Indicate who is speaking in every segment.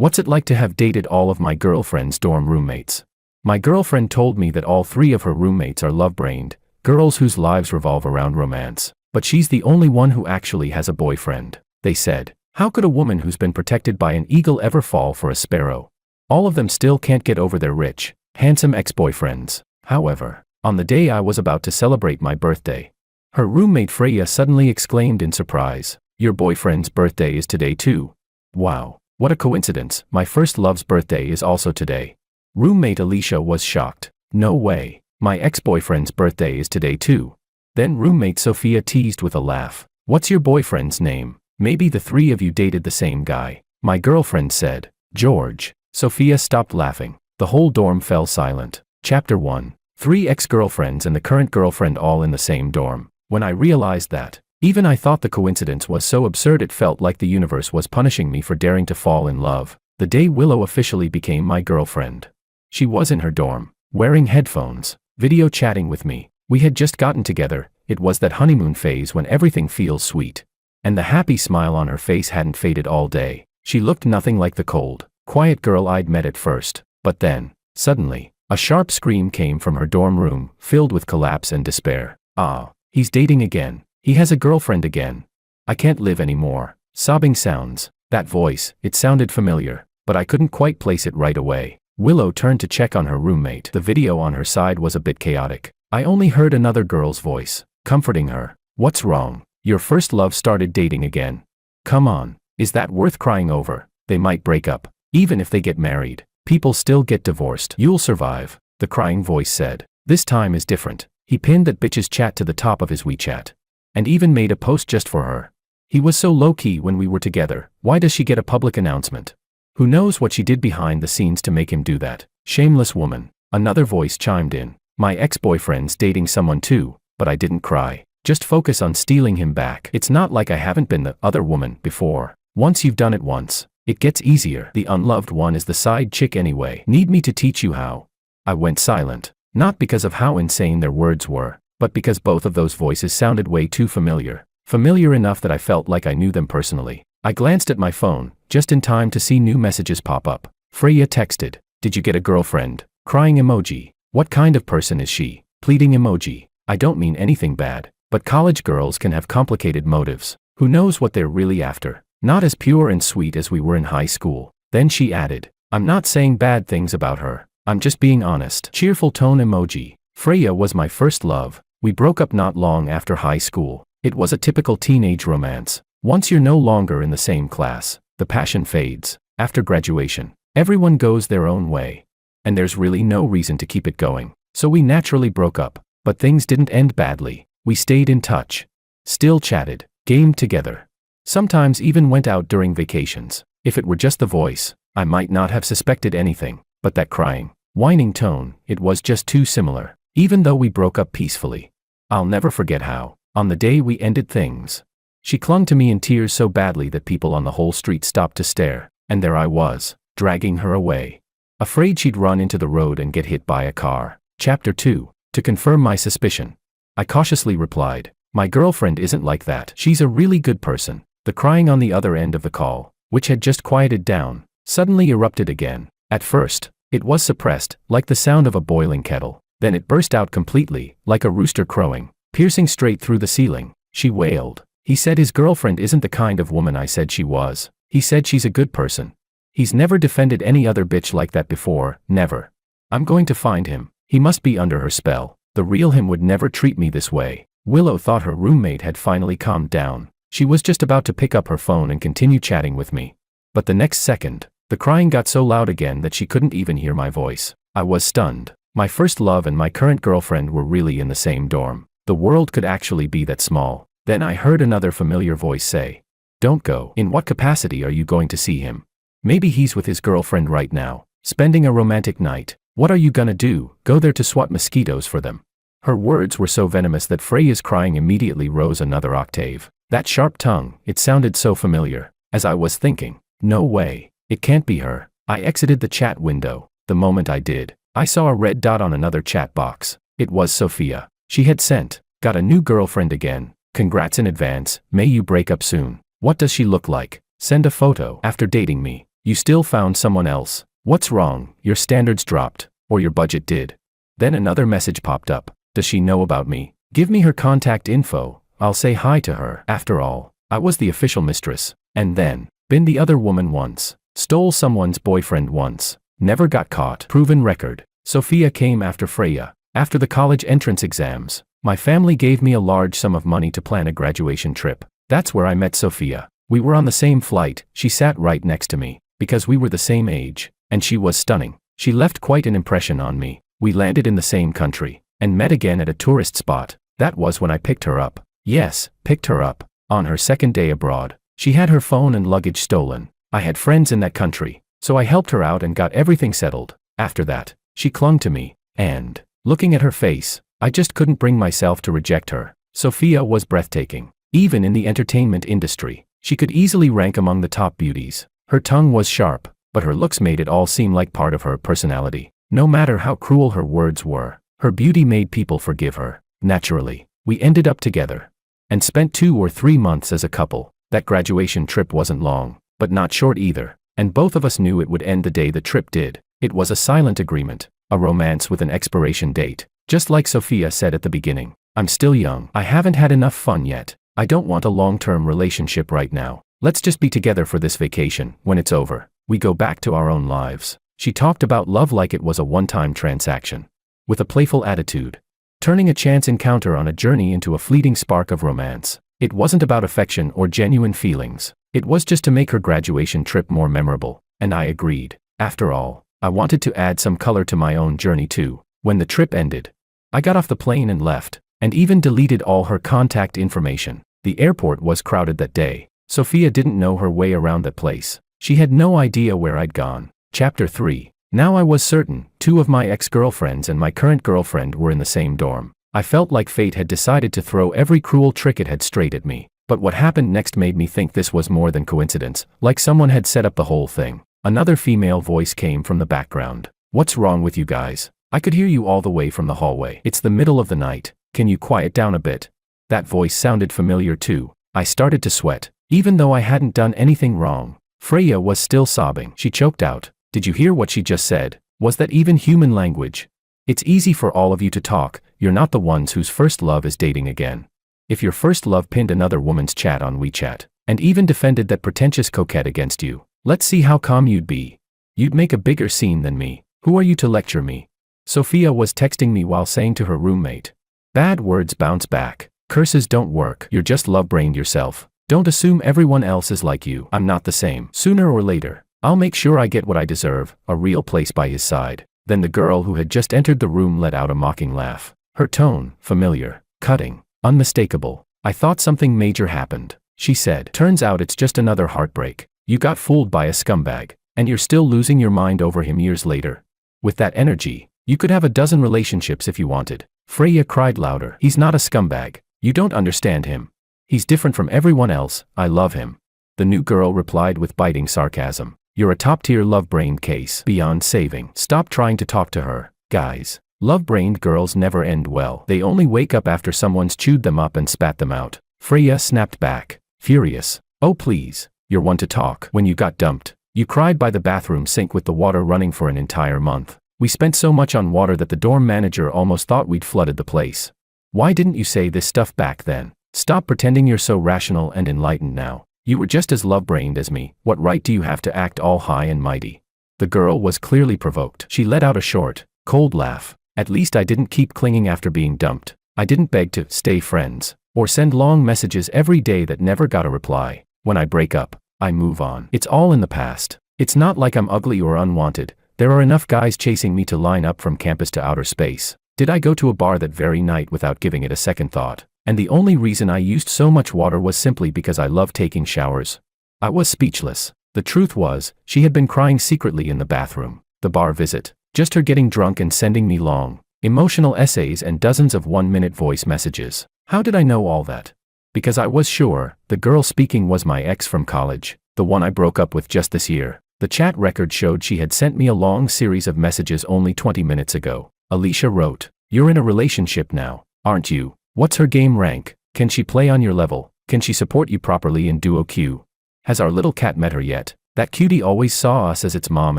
Speaker 1: What's it like to have dated all of my girlfriend's dorm roommates? My girlfriend told me that all 3 of her roommates are love-brained, girls whose lives revolve around romance. But she's the only one who actually has a boyfriend. They said, how could a woman who's been protected by an eagle ever fall for a sparrow? All of them still can't get over their rich, handsome ex-boyfriends. However, on the day I was about to celebrate my birthday, her roommate Freya suddenly exclaimed in surprise, your boyfriend's birthday is today too. Wow, what a coincidence, my first love's birthday is also today. Roommate Alicia was shocked. No way, my ex-boyfriend's birthday is today too. Then roommate Sophia teased with a laugh, what's your boyfriend's name? Maybe the 3 of you dated the same guy. My girlfriend said, George. Sophia stopped laughing. The whole dorm fell silent. Chapter 1. 3 ex-girlfriends and the current girlfriend all in the same dorm. When I realized that, even I thought the coincidence was so absurd it felt like the universe was punishing me for daring to fall in love. The day Willow officially became my girlfriend. She was in her dorm, wearing headphones, video chatting with me. We had just gotten together. It was that honeymoon phase when everything feels sweet. And the happy smile on her face hadn't faded all day. She looked nothing like the cold, quiet girl I'd met at first. But then, suddenly, a sharp scream came from her dorm room, filled with collapse and despair. Ah, he's dating again. He has a girlfriend again. I can't live anymore. Sobbing sounds. That voice, it sounded familiar, but I couldn't quite place it right away. Willow turned to check on her roommate. The video on her side was a bit chaotic. I only heard another girl's voice, comforting her. What's wrong? Your first love started dating again. Come on, is that worth crying over? They might break up. Even if they get married, people still get divorced. You'll survive, the crying voice said. This time is different. He pinned that bitch's chat to the top of his WeChat. And even made a post just for her. He was so low-key when we were together. Why does she get a public announcement? Who knows what she did behind the scenes to make him do that? Shameless woman. Another voice chimed in. My ex-boyfriend's dating someone too, but I didn't cry. Just focus on stealing him back. It's not like I haven't been the other woman before. Once you've done it once, it gets easier. The unloved one is the side chick anyway. Need me to teach you how? I went silent. Not because of how insane their words were, but because both of those voices sounded way too familiar. Familiar enough that I felt like I knew them personally. I glanced at my phone, just in time to see new messages pop up. Freya texted, did you get a girlfriend? Crying emoji. What kind of person is she? Pleading emoji. I don't mean anything bad, but college girls can have complicated motives. Who knows what they're really after? Not as pure and sweet as we were in high school. Then she added, I'm not saying bad things about her. I'm just being honest. Cheerful tone emoji. Freya was my first love. We broke up not long after high school. It was a typical teenage romance. Once you're no longer in the same class, the passion fades. After graduation, everyone goes their own way. And there's really no reason to keep it going. So we naturally broke up. But things didn't end badly. We stayed in touch. Still chatted, gamed together. Sometimes even went out during vacations. If it were just the voice, I might not have suspected anything. But that crying, whining tone, it was just too similar. Even though we broke up peacefully. I'll never forget how, on the day we ended things, she clung to me in tears so badly that people on the whole street stopped to stare, and there I was, dragging her away. Afraid she'd run into the road and get hit by a car. Chapter 2. To confirm my suspicion, I cautiously replied, my girlfriend isn't like that. She's a really good person. The crying on the other end of the call, which had just quieted down, suddenly erupted again. At first, it was suppressed, like the sound of a boiling kettle. Then it burst out completely, like a rooster crowing, piercing straight through the ceiling. She wailed. He said his girlfriend isn't the kind of woman I said she was. He said she's a good person. He's never defended any other bitch like that before, never. I'm going to find him. He must be under her spell. The real him would never treat me this way. Willow thought her roommate had finally calmed down. She was just about to pick up her phone and continue chatting with me. But the next second, the crying got so loud again that she couldn't even hear my voice. I was stunned. My first love and my current girlfriend were really in the same dorm. The world could actually be that small. Then I heard another familiar voice say, don't go. In what capacity are you going to see him? Maybe he's with his girlfriend right now, spending a romantic night. What are you gonna do? Go there to swat mosquitoes for them? Her words were so venomous that Freya's crying immediately rose another octave. That sharp tongue, it sounded so familiar. As I was thinking, no way, it can't be her. I exited the chat window. The moment I did, I saw a red dot on another chat box. It was Sophia. She had sent, got a new girlfriend again. Congrats in advance, may you break up soon. What does she look like? Send a photo. After dating me, You still found someone else. What's wrong? Your standards dropped. Or your budget did. Then another message popped up. Does she know about me? Give me her contact info. I'll say hi to her. After all, I was the official mistress. And then, been the other woman once. Stole someone's boyfriend once. Never got caught. Proven record. Sophia came after Freya. After the college entrance exams, my family gave me a large sum of money to plan a graduation trip. That's where I met Sophia. We were on the same flight. She sat right next to me, because we were the same age, and she was stunning. She left quite an impression on me. We landed in the same country, and met again at a tourist spot. That was when I picked her up. Yes, picked her up. On her second day abroad. She had her phone and luggage stolen. I had friends in that country, so I helped her out and got everything settled. After that, she clung to me, and, looking at her face, I just couldn't bring myself to reject her. Sophia was breathtaking. Even in the entertainment industry, she could easily rank among the top beauties. Her tongue was sharp, but her looks made it all seem like part of her personality. No matter how cruel her words were, her beauty made people forgive her. Naturally, we ended up together, and spent 2 or 3 months as a couple. That graduation trip wasn't long, but not short either, and both of us knew it would end the day the trip did. It was a silent agreement, a romance with an expiration date. Just like Sophia said at the beginning, I'm still young. I haven't had enough fun yet. I don't want a long-term relationship right now. Let's just be together for this vacation. When it's over, we go back to our own lives. She talked about love like it was a one-time transaction, with a playful attitude, turning a chance encounter on a journey into a fleeting spark of romance. It wasn't about affection or genuine feelings. It was just to make her graduation trip more memorable, and I agreed. After all, I wanted to add some color to my own journey too. When the trip ended, I got off the plane and left, and even deleted all her contact information. The airport was crowded that day. Sophia didn't know her way around that place. She had no idea where I'd gone. Chapter 3. Now I was certain, 2 of my ex-girlfriends and my current girlfriend were in the same dorm. I felt like fate had decided to throw every cruel trick it had straight at me. But what happened next made me think this was more than coincidence, like someone had set up the whole thing. Another female voice came from the background. What's wrong with you guys? I could hear you all the way from the hallway. It's the middle of the night. Can you quiet down a bit? That voice sounded familiar too. I started to sweat. Even though I hadn't done anything wrong, Freya was still sobbing. She choked out. Did you hear what she just said? Was that even human language? It's easy for all of you to talk. You're not the ones whose first love is dating again. If your first love pinned another woman's chat on WeChat, and even defended that pretentious coquette against you, let's see how calm you'd be. You'd make a bigger scene than me. Who are you to lecture me? Sophia was texting me while saying to her roommate. Bad words bounce back. Curses don't work. You're just love-brained yourself. Don't assume everyone else is like you. I'm not the same. Sooner or later, I'll make sure I get what I deserve, a real place by his side. Then the girl who had just entered the room let out a mocking laugh. Her tone, familiar, cutting, unmistakable. I thought something major happened, she said. Turns out it's just another heartbreak. You got fooled by a scumbag, and you're still losing your mind over him years later. With that energy, you could have a dozen relationships if you wanted. Freya cried louder. He's not a scumbag. You don't understand him. He's different from everyone else. I love him. The new girl replied with biting sarcasm. You're a top-tier love-brained case, beyond saving. Stop trying to talk to her. Guys, love-brained girls never end well. They only wake up after someone's chewed them up and spat them out. Freya snapped back, furious. Oh please, you're one to talk. When you got dumped, you cried by the bathroom sink with the water running for an entire month. We spent so much on water that the dorm manager almost thought we'd flooded the place. Why didn't you say this stuff back then? Stop pretending you're so rational and enlightened now. You were just as love-brained as me. What right do you have to act all high and mighty? The girl was clearly provoked. She let out a short, cold laugh. At least I didn't keep clinging after being dumped. I didn't beg to stay friends, or send long messages every day that never got a reply. When I break up, I move on. It's all in the past. It's not like I'm ugly or unwanted. There are enough guys chasing me to line up from campus to outer space. Did I go to a bar that very night without giving it a second thought? And the only reason I used so much water was simply because I love taking showers. I was speechless. The truth was, she had been crying secretly in the bathroom. The bar visit, just her getting drunk and sending me long, emotional essays and dozens of 1-minute voice messages. How did I know all that? Because I was sure, the girl speaking was my ex from college, the one I broke up with just this year. The chat record showed she had sent me a long series of messages only 20 minutes ago. Alicia wrote, "You're in a relationship now, aren't you? What's her game rank? Can she play on your level? Can she support you properly in duo queue? Has our little cat met her yet? That cutie always saw us as its mom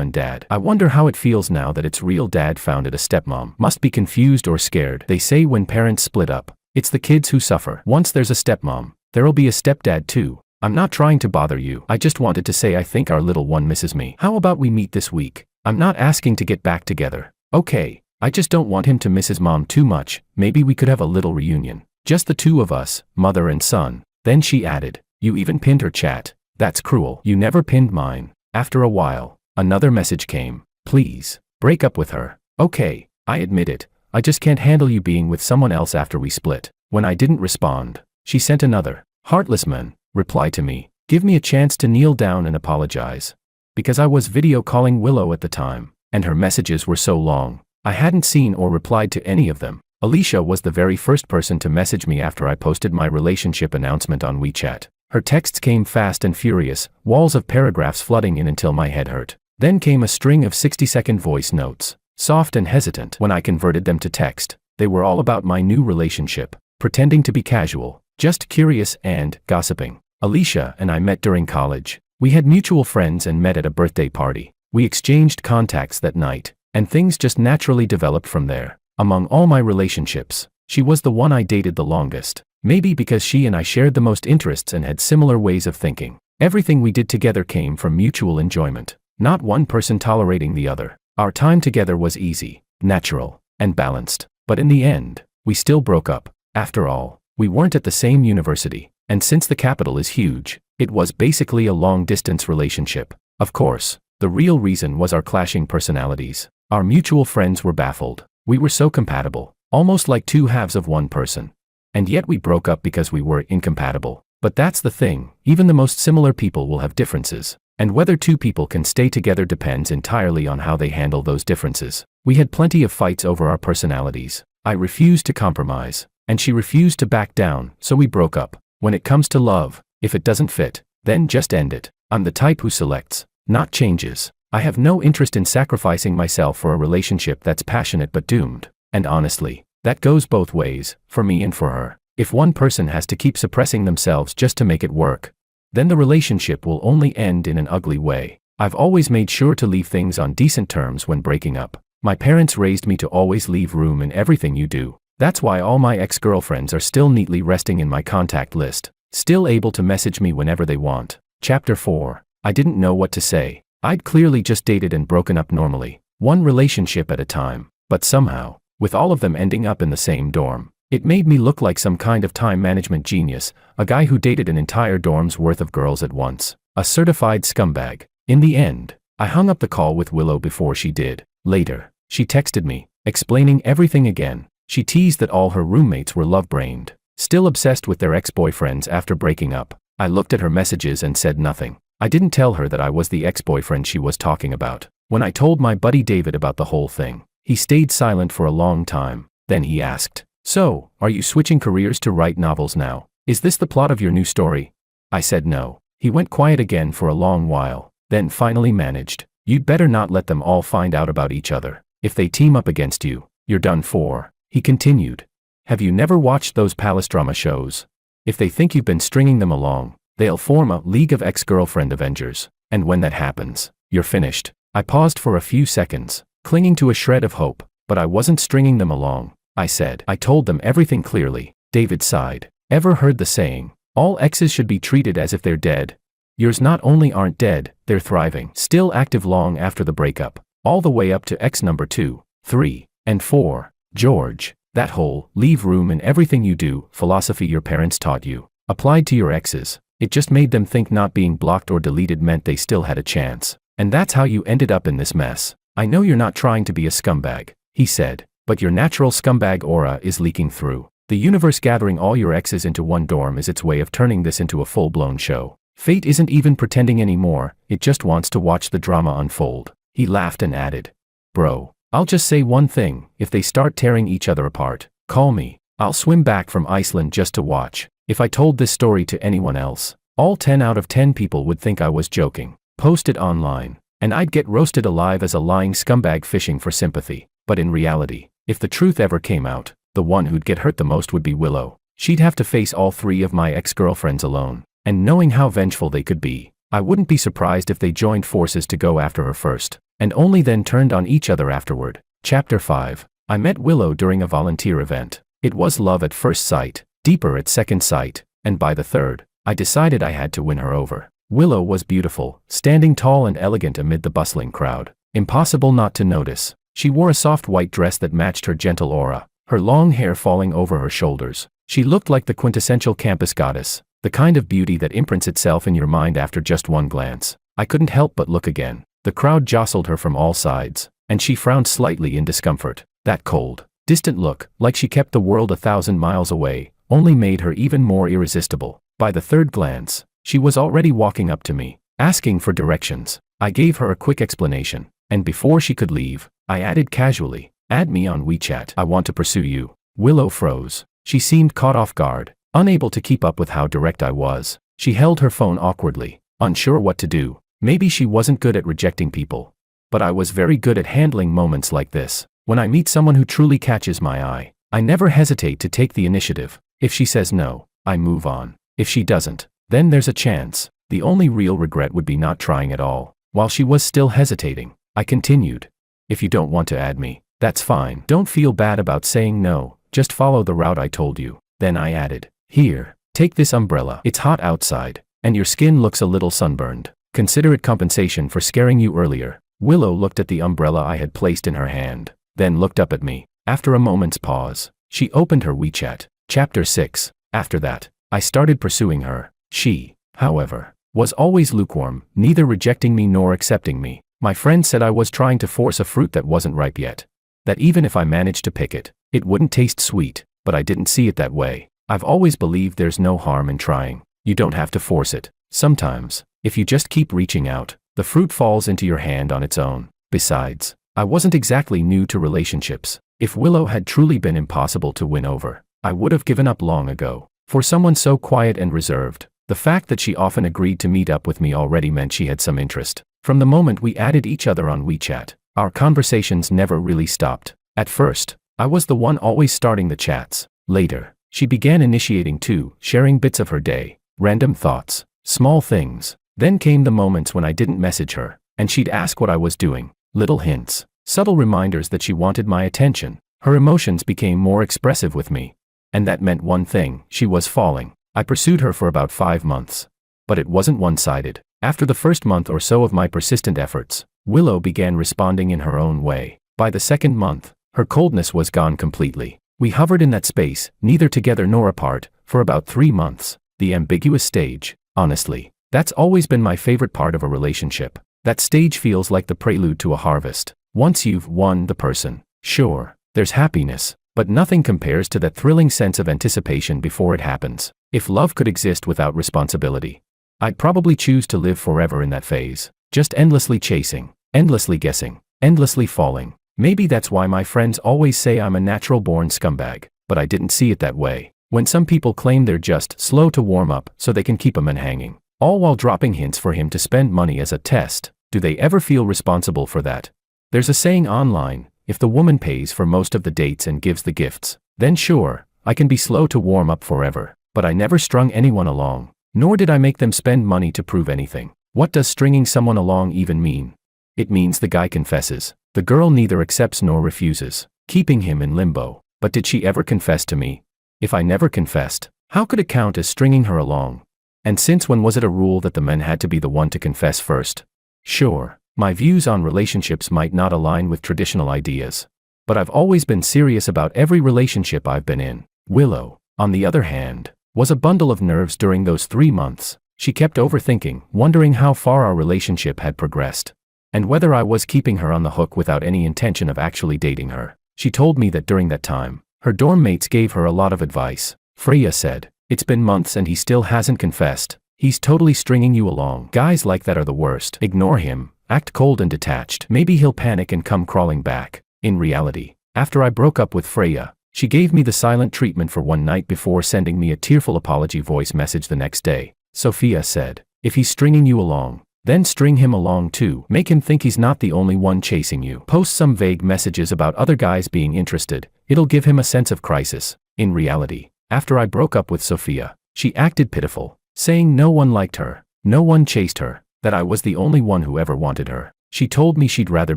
Speaker 1: and dad. I wonder how it feels now that its real dad found it a stepmom. Must be confused or scared. They say when parents split up, it's the kids who suffer. Once there's a stepmom, there'll be a stepdad too. I'm not trying to bother you. I just wanted to say I think our little one misses me. How about we meet this week? I'm not asking to get back together. Okay, I just don't want him to miss his mom too much. Maybe we could have a little reunion. Just the two of us, mother and son. Then she added, you even pinned her chat. That's cruel. You never pinned mine. After a while, another message came. Please, break up with her. Okay, I admit it. I just can't handle you being with someone else after we split. When I didn't respond, she sent another. Heartless man, reply to me. Give me a chance to kneel down and apologize. Because I was video calling Willow at the time, and her messages were so long, I hadn't seen or replied to any of them. Alicia was the very first person to message me after I posted my relationship announcement on WeChat. Her texts came fast and furious, walls of paragraphs flooding in until my head hurt. Then came a string of 60-second voice notes, soft and hesitant. When I converted them to text, they were all about my new relationship, pretending to be casual, just curious and gossiping. Alicia and I met during college. We had mutual friends and met at a birthday party. We exchanged contacts that night, and things just naturally developed from there. Among all my relationships, she was the one I dated the longest. Maybe because she and I shared the most interests and had similar ways of thinking. Everything we did together came from mutual enjoyment, not one person tolerating the other. Our time together was easy, natural, and balanced. But in the end, we still broke up. After all, we weren't at the same university, and since the capital is huge, it was basically a long-distance relationship. Of course, the real reason was our clashing personalities. Our mutual friends were baffled. We were so compatible, almost like two halves of one person. And yet we broke up because we were incompatible. But that's the thing, even the most similar people will have differences. And whether two people can stay together depends entirely on how they handle those differences. We had plenty of fights over our personalities. I refused to compromise, and she refused to back down, so we broke up. When it comes to love, if it doesn't fit, then just end it. I'm the type who selects, not changes. I have no interest in sacrificing myself for a relationship that's passionate but doomed. And honestly, that goes both ways, for me and for her. If one person has to keep suppressing themselves just to make it work, then the relationship will only end in an ugly way. I've always made sure to leave things on decent terms when breaking up. My parents raised me to always leave room in everything you do. That's why all my ex-girlfriends are still neatly resting in my contact list, still able to message me whenever they want. Chapter 4. I didn't know what to say. I'd clearly just dated and broken up normally, one relationship at a time. But somehow, with all of them ending up in the same dorm, it made me look like some kind of time management genius, a guy who dated an entire dorm's worth of girls at once, a certified scumbag. In the end, I hung up the call with Willow before she did. Later, she texted me, explaining everything again. She teased that all her roommates were love-brained, still obsessed with their ex-boyfriends after breaking up. I looked at her messages and said nothing. I didn't tell her that I was the ex-boyfriend she was talking about. When I told my buddy David about the whole thing, he stayed silent for a long time. Then he asked, "So, are you switching careers to write novels now? Is this the plot of your new story?" I said no. He went quiet again for a long while, then finally managed, "You'd better not let them all find out about each other. If they team up against you, you're done for." He continued, "Have you never watched those palace drama shows? If they think you've been stringing them along, they'll form a League of Ex-Girlfriend Avengers. And when that happens, you're finished." I paused for a few seconds, clinging to a shred of hope, but I wasn't stringing them along. I said, "I told them everything clearly." David sighed. "Ever heard the saying, all exes should be treated as if they're dead? Yours not only aren't dead, they're thriving, still active long after the breakup, all the way up to ex number 2, 3, and 4. George, that whole leave room in everything you do philosophy your parents taught you applied to your exes. It just made them think not being blocked or deleted meant they still had a chance. And that's how you ended up in this mess. I know you're not trying to be a scumbag," he said, "but your natural scumbag aura is leaking through. The universe gathering all your exes into one dorm is its way of turning this into a full-blown show. Fate isn't even pretending anymore, it just wants to watch the drama unfold." He laughed and added, "Bro, I'll just say one thing, if they start tearing each other apart, call me. I'll swim back from Iceland just to watch. If I told this story to anyone else, all 10 out of 10 people would think I was joking, post it online, and I'd get roasted alive as a lying scumbag fishing for sympathy. But in reality, if the truth ever came out, the one who'd get hurt the most would be Willow. She'd have to face all 3 of my ex-girlfriends alone, and knowing how vengeful they could be, I wouldn't be surprised if they joined forces to go after her first, and only then turned on each other afterward. Chapter 5. I met Willow during a volunteer event. It was love at first sight, deeper at second sight, and by the third, I decided I had to win her over. Willow was beautiful, standing tall and elegant amid the bustling crowd. Impossible not to notice. She wore a soft white dress that matched her gentle aura, her long hair falling over her shoulders. She looked like the quintessential campus goddess, the kind of beauty that imprints itself in your mind after just one glance. I couldn't help but look again. The crowd jostled her from all sides, and she frowned slightly in discomfort. That cold, distant look, like she kept the world 1,000 miles away, only made her even more irresistible. By the third glance, she was already walking up to me, asking for directions. I gave her a quick explanation, and before she could leave, I added casually, "Add me on WeChat. I want to pursue you." Willow froze. She seemed caught off guard, unable to keep up with how direct I was. She held her phone awkwardly, unsure what to do. Maybe she wasn't good at rejecting people, but I was very good at handling moments like this. When I meet someone who truly catches my eye, I never hesitate to take the initiative. If she says no, I move on. If she doesn't, then there's a chance. The only real regret would be not trying at all. While she was still hesitating, I continued. "If you don't want to add me, that's fine. Don't feel bad about saying no, just follow the route I told you." Then I added, "Here, take this umbrella. It's hot outside, and your skin looks a little sunburned. Consider it compensation for scaring you earlier." Willow looked at the umbrella I had placed in her hand, then looked up at me. After a moment's pause, she opened her WeChat. Chapter 6. After that, I started pursuing her. She, however, was always lukewarm, neither rejecting me nor accepting me. My friend said I was trying to force a fruit that wasn't ripe yet. That even if I managed to pick it, it wouldn't taste sweet, but I didn't see it that way. I've always believed there's no harm in trying. You don't have to force it. Sometimes, if you just keep reaching out, the fruit falls into your hand on its own. Besides, I wasn't exactly new to relationships. If Willow had truly been impossible to win over, I would have given up long ago. For someone so quiet and reserved, the fact that she often agreed to meet up with me already meant she had some interest. From the moment we added each other on WeChat, our conversations never really stopped. At first, I was the one always starting the chats. Later, she began initiating too, sharing bits of her day, random thoughts, small things. Then came the moments when I didn't message her, and she'd ask what I was doing. Little hints, subtle reminders that she wanted my attention. Her emotions became more expressive with me. And that meant one thing, she was falling. I pursued her for about 5 months. But it wasn't one-sided. After the first month or so of my persistent efforts, Willow began responding in her own way. By the second month, her coldness was gone completely. We hovered in that space, neither together nor apart, for about 3 months. The ambiguous stage, honestly. That's always been my favorite part of a relationship. That stage feels like the prelude to a harvest. Once you've won the person, sure, there's happiness, but nothing compares to that thrilling sense of anticipation before it happens. If love could exist without responsibility, I'd probably choose to live forever in that phase, just endlessly chasing, endlessly guessing, endlessly falling. Maybe that's why my friends always say I'm a natural-born scumbag, but I didn't see it that way. When some people claim they're just slow to warm up so they can keep a man hanging, all while dropping hints for him to spend money as a test, do they ever feel responsible for that? There's a saying online, if the woman pays for most of the dates and gives the gifts, then sure, I can be slow to warm up forever. But I never strung anyone along, nor did I make them spend money to prove anything. What does stringing someone along even mean? It means the guy confesses. The girl neither accepts nor refuses, keeping him in limbo. But did she ever confess to me? If I never confessed, how could it count as stringing her along? And since when was it a rule that the man had to be the one to confess first? Sure, my views on relationships might not align with traditional ideas, but I've always been serious about every relationship I've been in. Willow, on the other hand, was a bundle of nerves during those 3 months. She kept overthinking, wondering how far our relationship had progressed, and whether I was keeping her on the hook without any intention of actually dating her. She told me that during that time, her dorm mates gave her a lot of advice. Freya said, "It's been months and he still hasn't confessed. He's totally stringing you along. Guys like that are the worst. Ignore him, act cold and detached. Maybe he'll panic and come crawling back." In reality, after I broke up with Freya, she gave me the silent treatment for one night before sending me a tearful apology voice message the next day. Sophia said, "If he's stringing you along, then string him along too. Make him think he's not the only one chasing you. Post some vague messages about other guys being interested. It'll give him a sense of crisis." In reality, after I broke up with Sophia, she acted pitiful, saying no one liked her. No one chased her, that I was the only one who ever wanted her. She told me she'd rather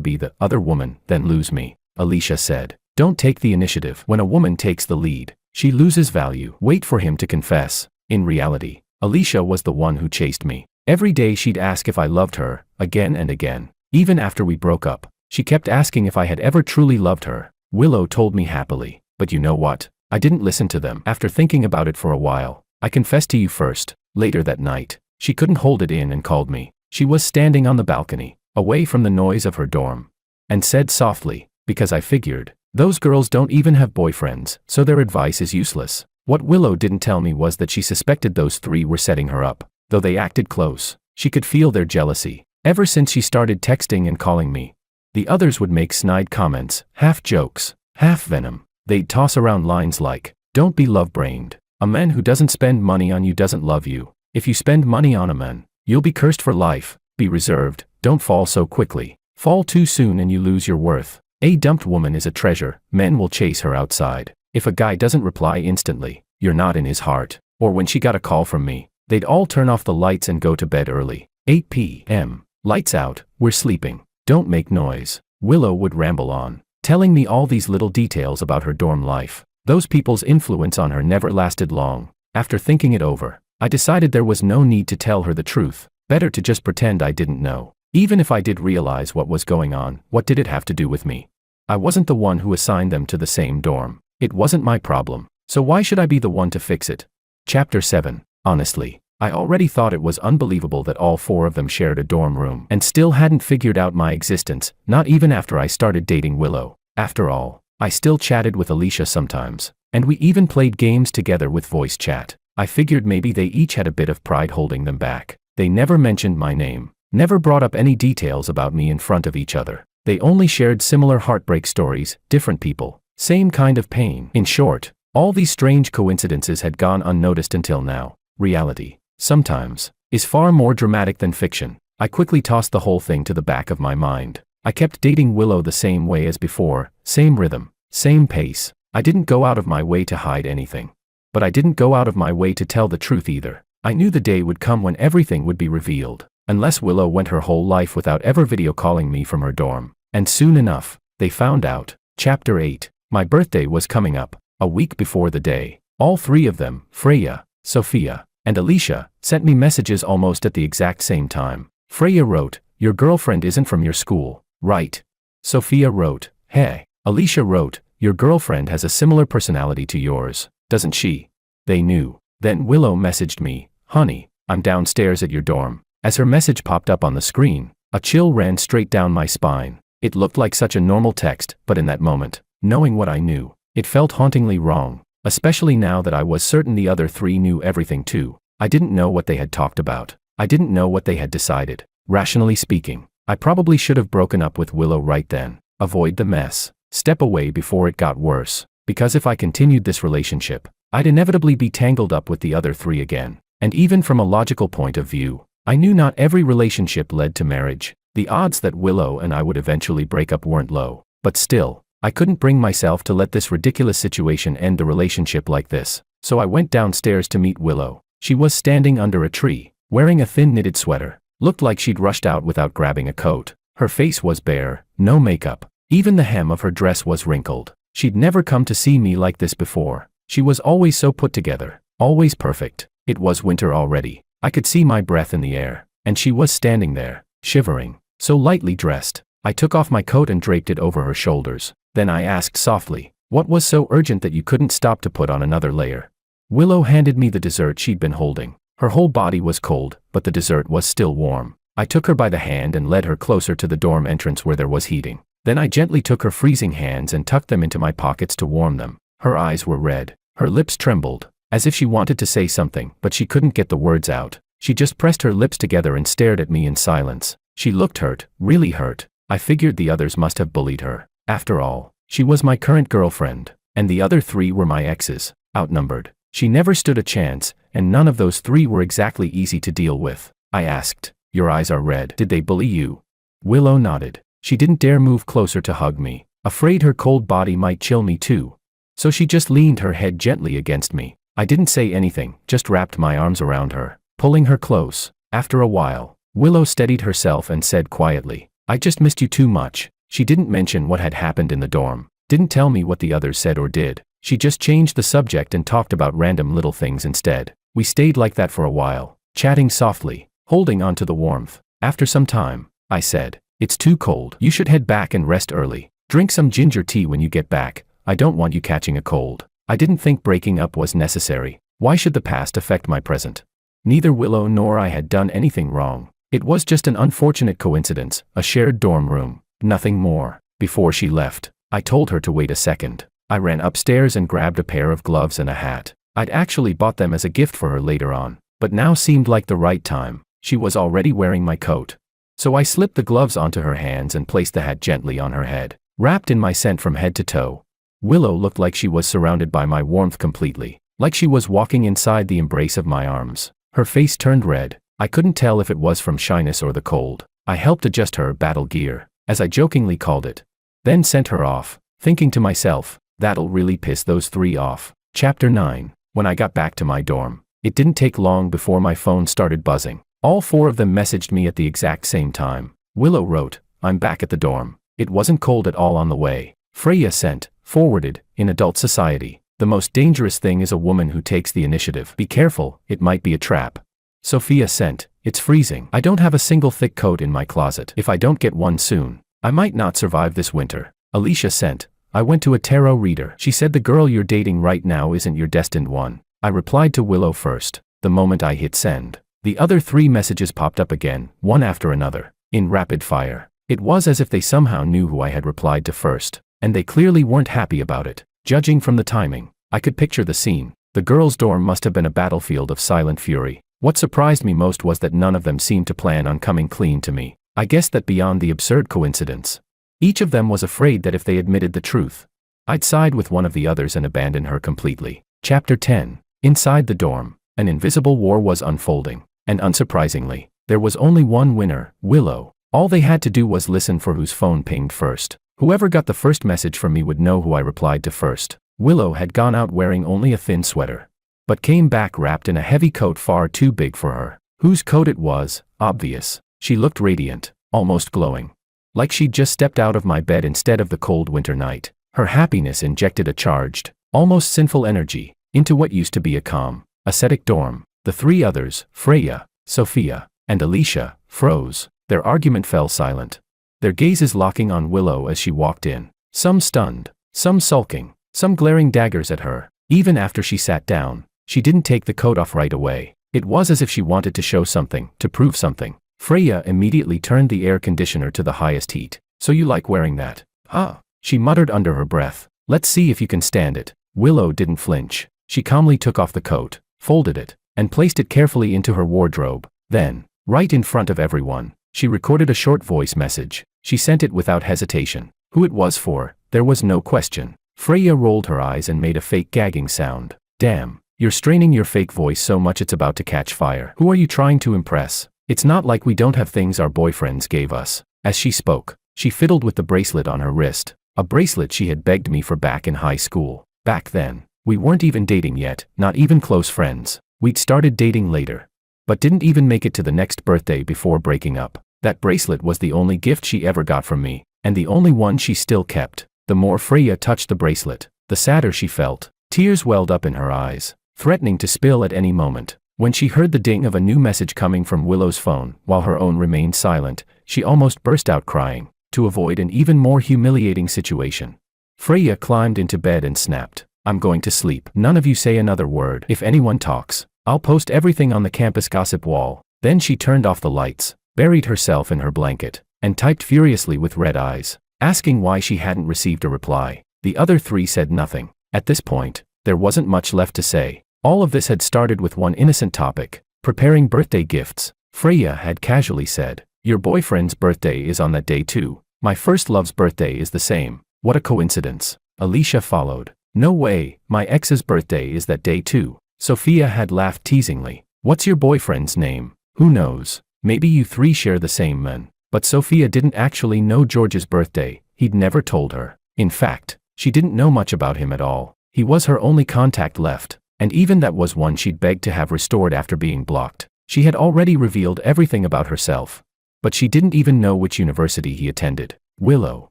Speaker 1: be the other woman than lose me. Alicia said, "Don't take the initiative. When a woman takes the lead, she loses value. Wait for him to confess." In reality, Alicia was the one who chased me. Every day she'd ask if I loved her, again and again. Even after we broke up, she kept asking if I had ever truly loved her. Willow told me happily, but you know what? I didn't listen to them. After thinking about it for a while, I confessed to you first. Later that night, she couldn't hold it in and called me. She was standing on the balcony, away from the noise of her dorm, and said softly, because I figured, those girls don't even have boyfriends, so their advice is useless. What Willow didn't tell me was that she suspected those three were setting her up. Though they acted close, she could feel their jealousy. Ever since she started texting and calling me, the others would make snide comments, half jokes, half venom. They'd toss around lines like, "Don't be love-brained. A man who doesn't spend money on you doesn't love you. If you spend money on a man, you'll be cursed for life. Be reserved. Don't fall so quickly. Fall too soon and you lose your worth. A dumped woman is a treasure. Men will chase her outside. If a guy doesn't reply instantly, you're not in his heart." Or when she got a call from me, they'd all turn off the lights and go to bed early. 8 p.m. Lights out, we're sleeping. Don't make noise. Willow would ramble on, telling me all these little details about her dorm life. Those people's influence on her never lasted long. After thinking it over, I decided there was no need to tell her the truth. Better to just pretend I didn't know. Even if I did realize what was going on, what did it have to do with me? I wasn't the one who assigned them to the same dorm. It wasn't my problem. So why should I be the one to fix it? Chapter 7. Honestly, I already thought it was unbelievable that all four of them shared a dorm room and still hadn't figured out my existence, not even after I started dating Willow. After all, I still chatted with Alicia sometimes, and we even played games together with voice chat. I figured maybe they each had a bit of pride holding them back. They never mentioned my name, never brought up any details about me in front of each other. They only shared similar heartbreak stories, different people, same kind of pain. In short, all these strange coincidences had gone unnoticed until now. Reality, sometimes, is far more dramatic than fiction. I quickly tossed the whole thing to the back of my mind. I kept dating Willow the same way as before, same rhythm, same pace. I didn't go out of my way to hide anything. But I didn't go out of my way to tell the truth either. I knew the day would come when everything would be revealed. Unless Willow went her whole life without ever video calling me from her dorm. And soon enough, they found out. Chapter 8. My birthday was coming up, a week before the day. All three of them, Freya, Sophia, and Alicia, sent me messages almost at the exact same time. Freya wrote, "Your girlfriend isn't from your school, right?" Sophia wrote, "Hey." Alicia wrote, "Your girlfriend has a similar personality to yours, doesn't she?" They knew. Then Willow messaged me, "Honey, I'm downstairs at your dorm." As her message popped up on the screen, a chill ran straight down my spine. It looked like such a normal text, but in that moment, knowing what I knew, it felt hauntingly wrong, especially now that I was certain the other three knew everything too. I didn't know what they had talked about. I didn't know what they had decided. Rationally speaking, I probably should have broken up with Willow right then. Avoid the mess. Step away before it got worse. Because if I continued this relationship, I'd inevitably be tangled up with the other three again. And even from a logical point of view, I knew not every relationship led to marriage. The odds that Willow and I would eventually break up weren't low. But still, I couldn't bring myself to let this ridiculous situation end the relationship like this. So I went downstairs to meet Willow. She was standing under a tree, wearing a thin knitted sweater. Looked like she'd rushed out without grabbing a coat. Her face was bare, no makeup. Even the hem of her dress was wrinkled. She'd never come to see me like this before. She was always so put together, always perfect. It was winter already. I could see my breath in the air, and she was standing there, shivering, so lightly dressed. I took off my coat and draped it over her shoulders. Then I asked softly, "What was so urgent that you couldn't stop to put on another layer?" Willow handed me the dessert she'd been holding. Her whole body was cold, but the dessert was still warm. I took her by the hand and led her closer to the dorm entrance where there was heating. Then I gently took her freezing hands and tucked them into my pockets to warm them. Her eyes were red. Her lips trembled, as if she wanted to say something, but she couldn't get the words out. She just pressed her lips together and stared at me in silence. She looked hurt, really hurt. I figured the others must have bullied her. After all, she was my current girlfriend, and the other three were my exes, outnumbered. She never stood a chance, and none of those three were exactly easy to deal with. I asked, "Your eyes are red. Did they bully you?" Willow nodded. She didn't dare move closer to hug me, afraid her cold body might chill me too. So she just leaned her head gently against me. I didn't say anything, just wrapped my arms around her, pulling her close. After a while, Willow steadied herself and said quietly, I just missed you too much. She didn't mention what had happened in the dorm, didn't tell me what the others said or did. She just changed the subject and talked about random little things instead. We stayed like that for a while, chatting softly, holding on to the warmth. After some time, I said, it's too cold. You should head back and rest early. Drink some ginger tea when you get back. I don't want you catching a cold. I didn't think breaking up was necessary. Why should the past affect my present? Neither Willow nor I had done anything wrong. It was just an unfortunate coincidence, a shared dorm room, nothing more. Before she left, I told her to wait a second. I ran upstairs and grabbed a pair of gloves and a hat. I'd actually bought them as a gift for her later on, but now seemed like the right time. She was already wearing my coat. So I slipped the gloves onto her hands and placed the hat gently on her head, wrapped in my scent from head to toe. Willow looked like she was surrounded by my warmth completely, like she was walking inside the embrace of my arms. Her face turned red. I couldn't tell if it was from shyness or the cold. I helped adjust her battle gear, as I jokingly called it, then sent her off, thinking to myself, that'll really piss those three off. Chapter 9. When I got back to my dorm, it didn't take long before my phone started buzzing. All four of them messaged me at the exact same time. Willow wrote, I'm back at the dorm. It wasn't cold at all on the way. Freya sent, forwarded, in adult society, the most dangerous thing is a woman who takes the initiative. Be careful, it might be a trap. Sophia sent, it's freezing. I don't have a single thick coat in my closet. If I don't get one soon, I might not survive this winter. Alicia sent, I went to a tarot reader. She said the girl you're dating right now isn't your destined one. I replied to Willow first. The moment I hit send, the other three messages popped up again, one after another, in rapid fire. It was as if they somehow knew who I had replied to first, and they clearly weren't happy about it. Judging from the timing, I could picture the scene. The girls' dorm must have been a battlefield of silent fury. What surprised me most was that none of them seemed to plan on coming clean to me. I guessed that beyond the absurd coincidence, each of them was afraid that if they admitted the truth, I'd side with one of the others and abandon her completely. Chapter 10. Inside the dorm, an invisible war was unfolding, and unsurprisingly, there was only one winner, Willow. All they had to do was listen for whose phone pinged first. Whoever got the first message from me would know who I replied to first. Willow had gone out wearing only a thin sweater, but came back wrapped in a heavy coat far too big for her. Whose coat it was, obvious. She looked radiant, almost glowing, like she'd just stepped out of my bed instead of the cold winter night. Her happiness injected a charged, almost sinful energy into what used to be a calm, ascetic dorm. The three others, Freya, Sophia, and Alicia, froze. Their argument fell silent, their gazes locking on Willow as she walked in. Some stunned, some sulking, some glaring daggers at her. Even after she sat down, she didn't take the coat off right away. It was as if she wanted to show something, to prove something. Freya immediately turned the air conditioner to the highest heat. So you like wearing that? Huh? She muttered under her breath. Let's see if you can stand it. Willow didn't flinch. She calmly took off the coat, folded it, and placed it carefully into her wardrobe. Then, right in front of everyone, she recorded a short voice message. She sent it without hesitation. Who it was for, there was no question. Freya rolled her eyes and made a fake gagging sound. Damn, you're straining your fake voice so much it's about to catch fire. Who are you trying to impress? It's not like we don't have things our boyfriends gave us. As she spoke, she fiddled with the bracelet on her wrist, a bracelet she had begged me for back in high school. Back then, we weren't even dating yet, not even close friends. We'd started dating later, but didn't even make it to the next birthday before breaking up. That bracelet was the only gift she ever got from me, and the only one she still kept. The more Freya touched the bracelet, the sadder she felt. Tears welled up in her eyes, threatening to spill at any moment. When she heard the ding of a new message coming from Willow's phone, while her own remained silent, she almost burst out crying, to avoid an even more humiliating situation. Freya climbed into bed and snapped, I'm going to sleep. None of you say another word. If anyone talks, I'll post everything on the campus gossip wall. Then she turned off the lights, buried herself in her blanket, and typed furiously with red eyes, asking why she hadn't received a reply. The other three said nothing. At this point, there wasn't much left to say. All of this had started with one innocent topic, preparing birthday gifts. Freya had casually said, your boyfriend's birthday is on that day too. My first love's birthday is the same. What a coincidence. Alicia followed. No way, my ex's birthday is that day too. Sophia had laughed teasingly. What's your boyfriend's name? Who knows? Maybe you three share the same man. But Sophia didn't actually know George's birthday. He'd never told her. In fact, she didn't know much about him at all. He was her only contact left, and even that was one she'd begged to have restored after being blocked. She had already revealed everything about herself. But she didn't even know which university he attended. Willow,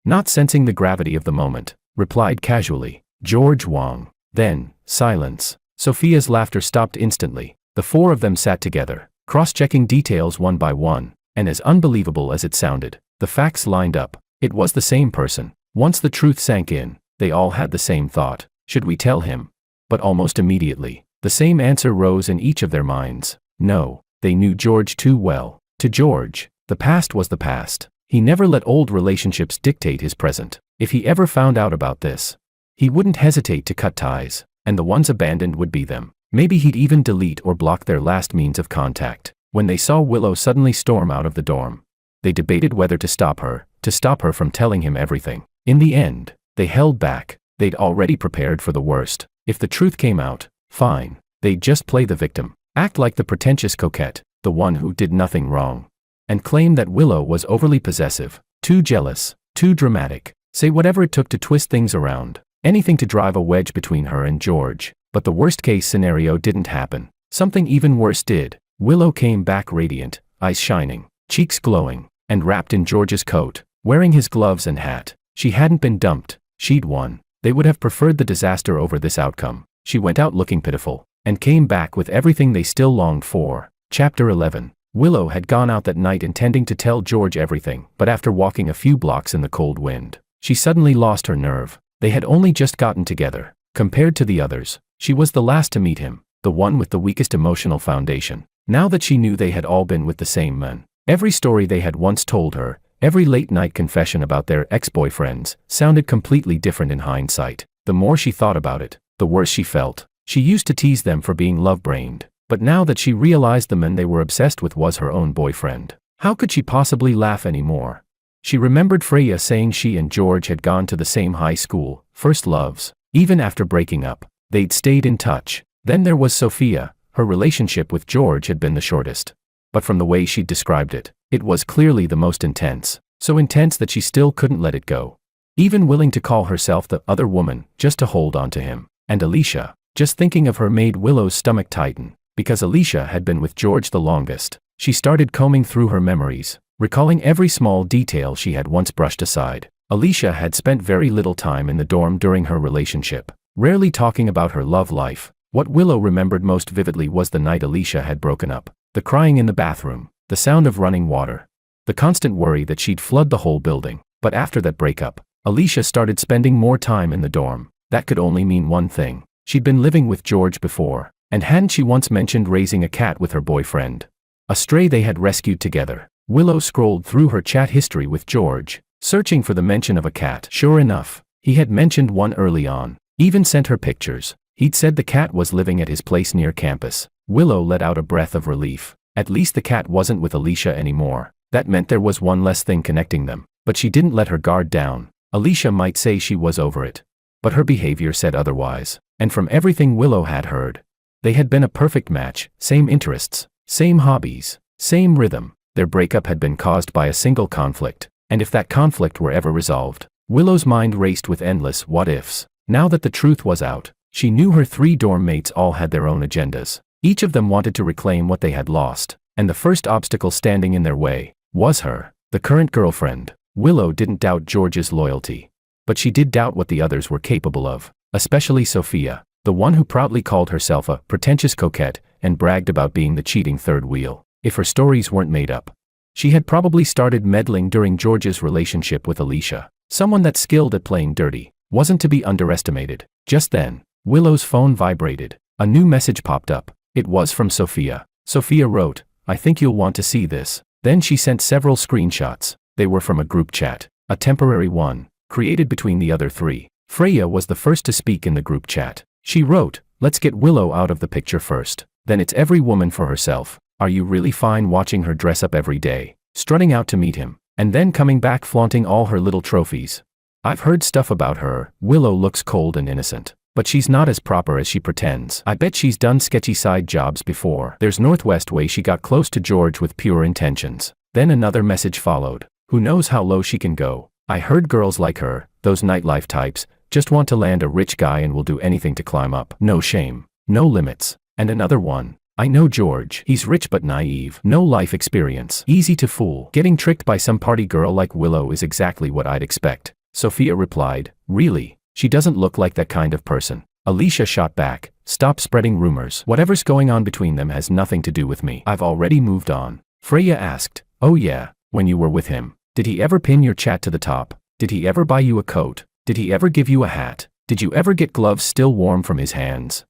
Speaker 1: not sensing the gravity of the moment, replied casually, "George Wang." Then, silence. Sophia's laughter stopped instantly. The four of them sat together, cross-checking details one by one, and as unbelievable as it sounded, the facts lined up. It was the same person. Once the truth sank in, they all had the same thought. Should we tell him? But almost immediately, the same answer rose in each of their minds. No, they knew George too well. To George, the past was the past. He never let old relationships dictate his present. If he ever found out about this, he wouldn't hesitate to cut ties, and the ones abandoned would be them. Maybe he'd even delete or block their last means of contact. When they saw Willow suddenly storm out of the dorm, they debated whether to stop her from telling him everything. In the end, they held back. They'd already prepared for the worst. If the truth came out, fine. They'd just play the victim, act like the pretentious coquette, the one who did nothing wrong, and claim that Willow was overly possessive, too jealous, too dramatic, say whatever it took to twist things around, anything to drive a wedge between her and George. But the worst-case scenario didn't happen. Something even worse did. Willow came back radiant, eyes shining, cheeks glowing, and wrapped in George's coat, wearing his gloves and hat. She hadn't been dumped. She'd won. They would have preferred the disaster over this outcome. She went out looking pitiful, and came back with everything they still longed for. Chapter 11. Willow had gone out that night intending to tell George everything, but after walking a few blocks in the cold wind, she suddenly lost her nerve. They had only just gotten together. Compared to the others, she was the last to meet him, the one with the weakest emotional foundation. Now that she knew they had all been with the same men, every story they had once told her, every late-night confession about their ex-boyfriends, sounded completely different in hindsight. The more she thought about it, the worse she felt. She used to tease them for being love-brained, but now that she realized the man they were obsessed with was her own boyfriend, how could she possibly laugh anymore? She remembered Freya saying she and George had gone to the same high school, first loves. Even after breaking up, they'd stayed in touch. Then there was Sophia. Her relationship with George had been the shortest. But from the way she'd described it, it was clearly the most intense. So intense that she still couldn't let it go. Even willing to call herself the other woman, just to hold on to him. And Alicia, just thinking of her made Willow's stomach tighten. Because Alicia had been with George the longest, she started combing through her memories, recalling every small detail she had once brushed aside. Alicia had spent very little time in the dorm during her relationship, rarely talking about her love life. What Willow remembered most vividly was the night Alicia had broken up, the crying in the bathroom, the sound of running water, the constant worry that she'd flood the whole building. But after that breakup, Alicia started spending more time in the dorm. That could only mean one thing. She'd been living with George before, and hadn't she once mentioned raising a cat with her boyfriend? A stray they had rescued together. Willow scrolled through her chat history with George, searching for the mention of a cat. Sure enough, he had mentioned one early on, even sent her pictures. He'd said the cat was living at his place near campus. Willow let out a breath of relief. At least the cat wasn't with Alicia anymore. That meant there was one less thing connecting them. But she didn't let her guard down. Alicia might say she was over it, but her behavior said otherwise. And from everything Willow had heard, they had been a perfect match. Same interests, same hobbies, same rhythm. Their breakup had been caused by a single conflict. And if that conflict were ever resolved, Willow's mind raced with endless what-ifs. Now that the truth was out, she knew her 3 dorm mates all had their own agendas. Each of them wanted to reclaim what they had lost, and the first obstacle standing in their way was her, the current girlfriend. Willow didn't doubt George's loyalty, but she did doubt what the others were capable of, especially Sophia, the one who proudly called herself a pretentious coquette and bragged about being the cheating third wheel. If her stories weren't made up, she had probably started meddling during George's relationship with Alicia. Someone that skilled at playing dirty wasn't to be underestimated. Just then, Willow's phone vibrated. A new message popped up. It was from Sophia. Sophia wrote, "I think you'll want to see this." Then she sent several screenshots. They were from a group chat, a temporary one, created between the other 3. Freya was the first to speak in the group chat. She wrote, "Let's get Willow out of the picture first. Then it's every woman for herself. Are you really fine watching her dress up every day, strutting out to meet him, and then coming back flaunting all her little trophies? I've heard stuff about her. Willow looks cold and innocent, but she's not as proper as she pretends. I bet she's done sketchy side jobs before. There's Northwest way she got close to George with pure intentions." Then another message followed. "Who knows how low she can go? I heard girls like her, those nightlife types, just want to land a rich guy and will do anything to climb up. No shame, no limits." And another one. I know George. He's rich but naive. No life experience. Easy to fool. Getting tricked by some party girl like Willow is exactly what I'd expect. Sophia replied, really? She doesn't look like that kind of person. Alicia shot back, stop spreading rumors. Whatever's going on between them has nothing to do with me. I've already moved on. Freya asked, oh yeah, when you were with him. Did he ever pin your chat to the top? Did he ever buy you a coat? Did he ever give you a hat? Did you ever get gloves still warm from his hands?